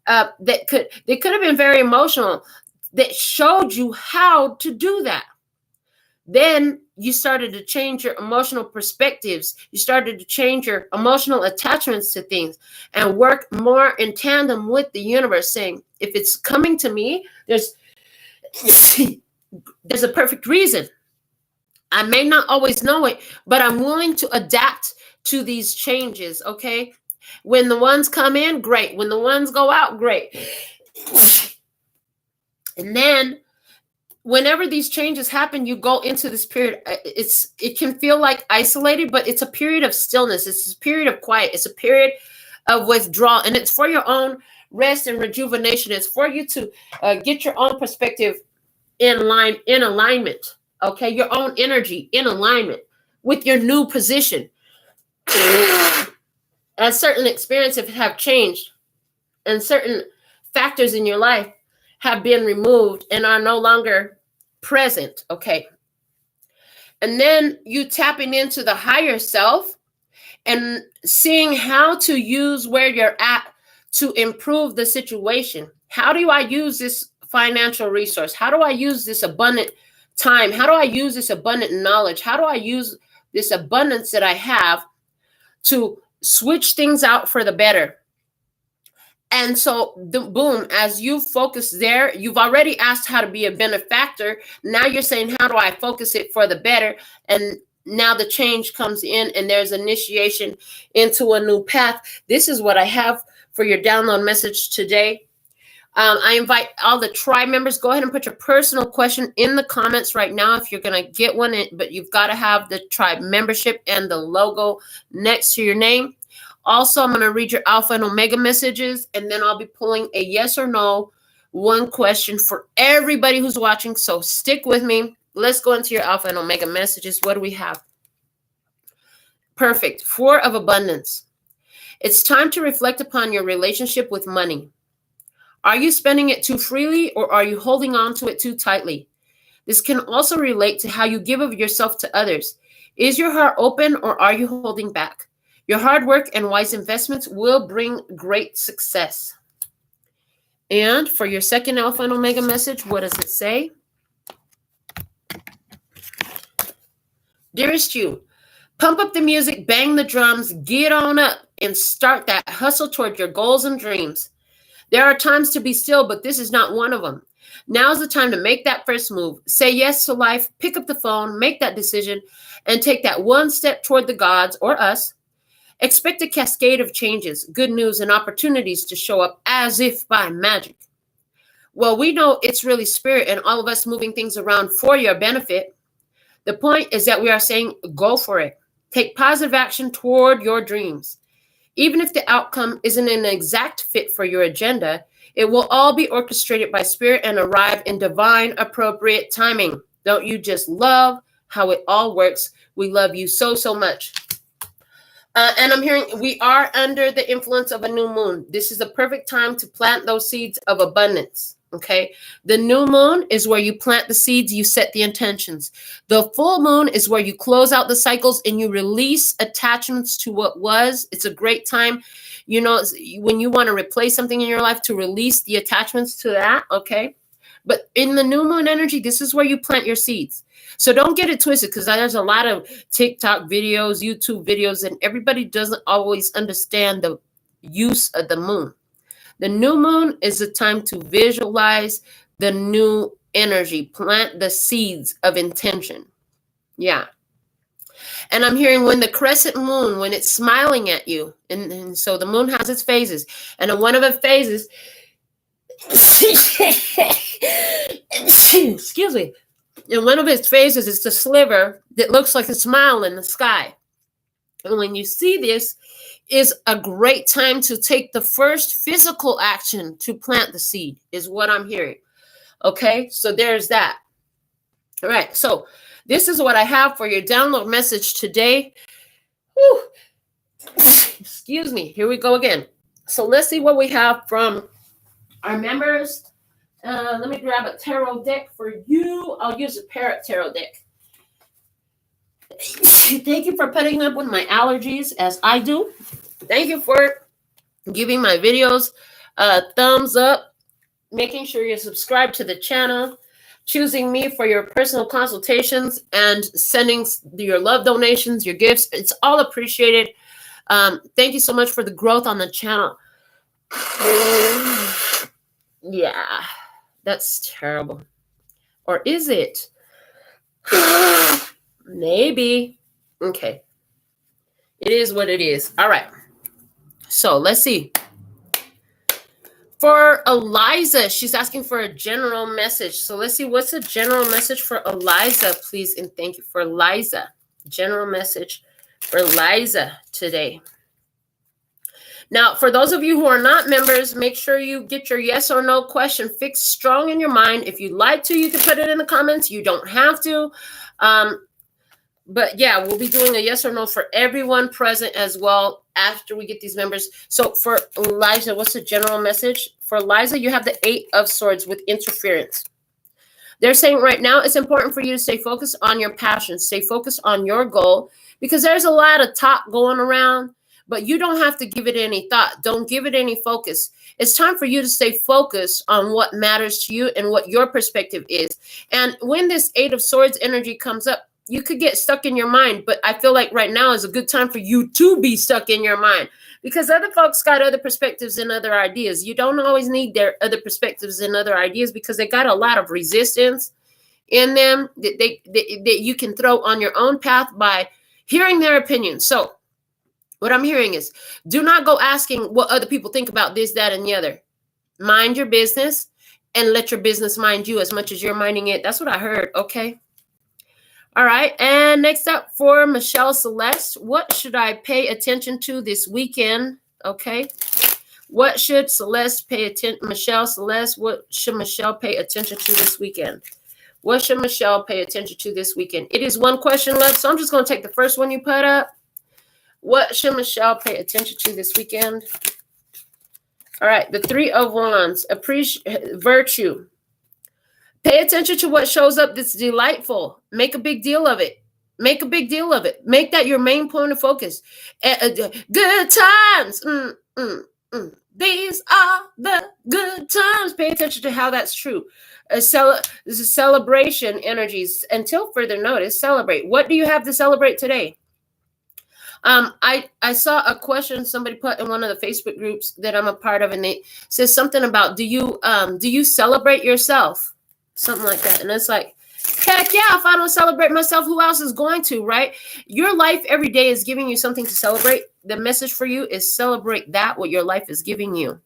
that could have been very emotional, that showed you how to do that. Then you started to change your emotional perspectives. You started to change your emotional attachments to things and work more in tandem with the universe, saying, if it's coming to me, there's a perfect reason. I may not always know it, but I'm willing to adapt to these changes, okay? When the ones come in, great. When the ones go out, great. And then whenever these changes happen, you go into this period. It can feel like isolated, but it's a period of stillness. It's a period of quiet. It's a period of withdrawal, and it's for your own rest and rejuvenation. It's for you to get your own perspective in alignment. Okay, your own energy in alignment with your new position. As certain experiences have changed, and certain factors in your life have been removed and are no longer present, okay? And then you tapping into the higher self and seeing how to use where you're at to improve the situation. How do I use this financial resource? How do I use this abundant time? How do I use this abundant knowledge? How do I use this abundance that I have to switch things out for the better? And so, boom, as you focus there, you've already asked how to be a benefactor. Now you're saying, how do I focus it for the better? And now the change comes in and there's initiation into a new path. This is what I have for your download message today. I invite all the tribe members, go ahead and put your personal question in the comments right now if you're going to get one, but you've got to have the tribe membership and the logo next to your name. Also, I'm going to read your Alpha and Omega messages, and then I'll be pulling a yes or no, one question for everybody who's watching. So stick with me. Let's go into your Alpha and Omega messages. What do we have? Perfect. 4 of abundance. It's time to reflect upon your relationship with money. Are you spending it too freely, or are you holding on to it too tightly? This can also relate to how you give of yourself to others. Is your heart open, or are you holding back? Your hard work and wise investments will bring great success. And for your second Alpha and Omega message, what does it say? Dearest you, pump up the music, bang the drums, get on up, and start that hustle toward your goals and dreams. There are times to be still, but this is not one of them. Now's the time to make that first move. Say yes to life, pick up the phone, make that decision, and take that one step toward the gods or us. Expect a cascade of changes, good news, and opportunities to show up as if by magic. Well, we know it's really spirit and all of us moving things around for your benefit. The point is that we are saying, go for it. Take positive action toward your dreams. Even if the outcome isn't an exact fit for your agenda, it will all be orchestrated by spirit and arrive in divine appropriate timing. Don't you just love how it all works? We love you so, so much. And I'm hearing we are under the influence of a new moon. This is the perfect time to plant those seeds of abundance. Okay. The new moon is where you plant the seeds, you set the intentions. The full moon is where you close out the cycles and you release attachments to what was. It's a great time, you know, when you want to replace something in your life, to release the attachments to that. Okay. But in the new moon energy, this is where you plant your seeds. So don't get it twisted, because there's a lot of TikTok videos, YouTube videos, and everybody doesn't always understand the use of the moon. The new moon is a time to visualize the new energy, plant the seeds of intention. Yeah. And I'm hearing when the crescent moon, when it's smiling at you, and so the moon has its phases, and in one of its phases, excuse me, in one of its phases, it's a sliver that looks like a smile in the sky. And when you see this, is a great time to take the first physical action to plant the seed, is what I'm hearing. Okay, so there's that. All right, so this is what I have for your download message today. Whew. Excuse me, here we go again. So let's see what we have from our members. Let me grab a tarot deck for you. I'll use a Parrot tarot deck. Thank you for putting up with my allergies, as I do. Thank you for giving my videos a thumbs up, making sure you're subscribed to the channel, choosing me for your personal consultations, and sending your love donations, your gifts. It's all appreciated. Thank you so much for the growth on the channel. Yeah, that's terrible. Or is it? Maybe. Okay. It is what it is. All right. So let's see. For Eliza, she's asking for a general message. So let's see, what's a general message for Eliza, please? And thank you for Eliza. General message for Eliza today. Now, for those of you who are not members, make sure you get your yes or no question fixed strong in your mind. If you'd like to, you can put it in the comments. You don't have to. But yeah, we'll be doing a yes or no for everyone present as well after we get these members. So for Eliza, what's the general message? For Eliza, you have the 8 of Swords with interference. They're saying right now it's important for you to stay focused on your passion, stay focused on your goal, because there's a lot of talk going around, but you don't have to give it any thought. Don't give it any focus. It's time for you to stay focused on what matters to you and what your perspective is. And when this 8 of Swords energy comes up, You could get stuck in your mind, but I feel like right now is a good time for you to be stuck in your mind because other folks got other perspectives and other ideas. You don't always need their other perspectives and other ideas because they got a lot of resistance in them that you can throw on your own path by hearing their opinion. So what I'm hearing is do not go asking what other people think about this, that, and the other. Mind your business and let your business mind you as much as you're minding it. That's what I heard. Okay. All right. And next up for Michelle Celeste, what should I pay attention to this weekend? Okay. What should Celeste pay attention? Michelle Celeste, what should Michelle pay attention to this weekend? What should Michelle pay attention to this weekend? It is one question left, so I'm just going to take the first one you put up. What should Michelle pay attention to this weekend? All right, the Three of Wands, virtue. Pay attention to what shows up that's delightful. Make a big deal of it. Make a big deal of it. Make that your main point of focus. Good times. These are the good times. Pay attention to how that's true. This is celebration energies. Until further notice, celebrate. What do you have to celebrate today? I saw a question somebody put in one of the Facebook groups that I'm a part of, and it says something about do you celebrate yourself? Something like that. And it's like, heck yeah, if I don't celebrate myself, who else is going to, right? Your life every day is giving you something to celebrate. The message for you is celebrate that, what your life is giving you.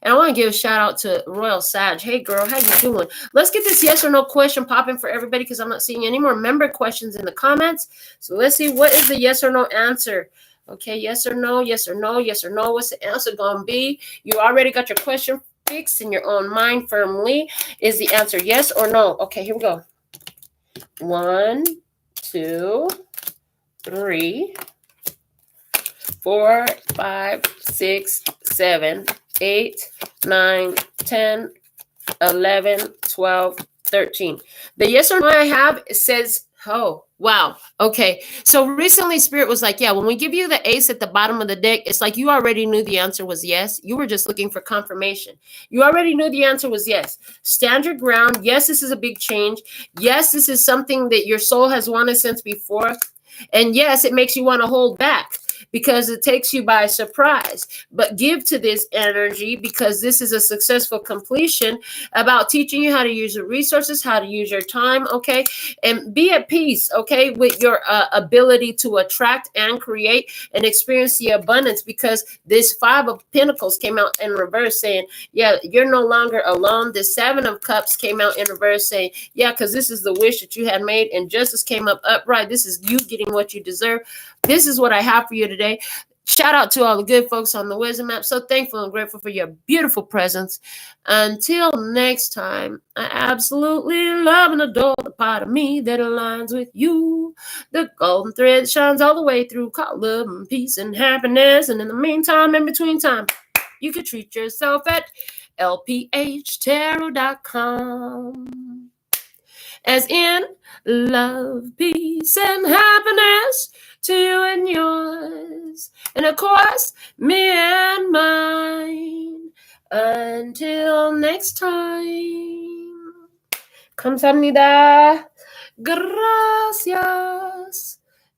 And I want to give a shout out to Royal Sag. Hey, girl, how you doing? Let's get this yes or no question popping for everybody because I'm not seeing any more member questions in the comments. So let's see, what is the yes or no answer? Okay, yes or no, yes or no, yes or no. What's the answer going to be? You already got your question fixed in your own mind firmly. Is the answer yes or no? Okay, here we go. 1, 2, 3, 4, 5, 6, 7, 8, 9, 10, 11, 12, 13. The yes or no I have says, oh, wow. Okay. So recently Spirit was like, yeah, when we give you the ace at the bottom of the deck, it's like you already knew the answer was yes. You were just looking for confirmation. You already knew the answer was yes. Stand your ground. Yes, this is a big change. Yes, this is something that your soul has wanted since before. And yes, it makes you want to hold back because it takes you by surprise. But give to this energy because this is a successful completion about teaching you how to use your resources, how to use your time, okay? And be at peace, okay, with your ability to attract and create and experience the abundance because this 5 of Pentacles came out in reverse saying, yeah, you're no longer alone. The 7 of Cups came out in reverse saying, yeah, because this is the wish that you had made and justice came up upright. This is you getting what you deserve. This is what I have for you today. Shout out to all the good folks on the Wisdom app. So thankful and grateful for your beautiful presence. Until next time, I absolutely love and adore the part of me that aligns with you. The golden thread shines all the way through, called love and peace and happiness. And in the meantime, in between time, you can treat yourself at LPHtarot.com. As in love, peace, and happiness to you and yours. And of course, me and mine. Until next time. Kamsahamnida. Gracias.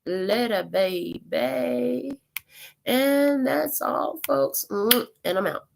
Later, baby. And that's all, folks. And I'm out.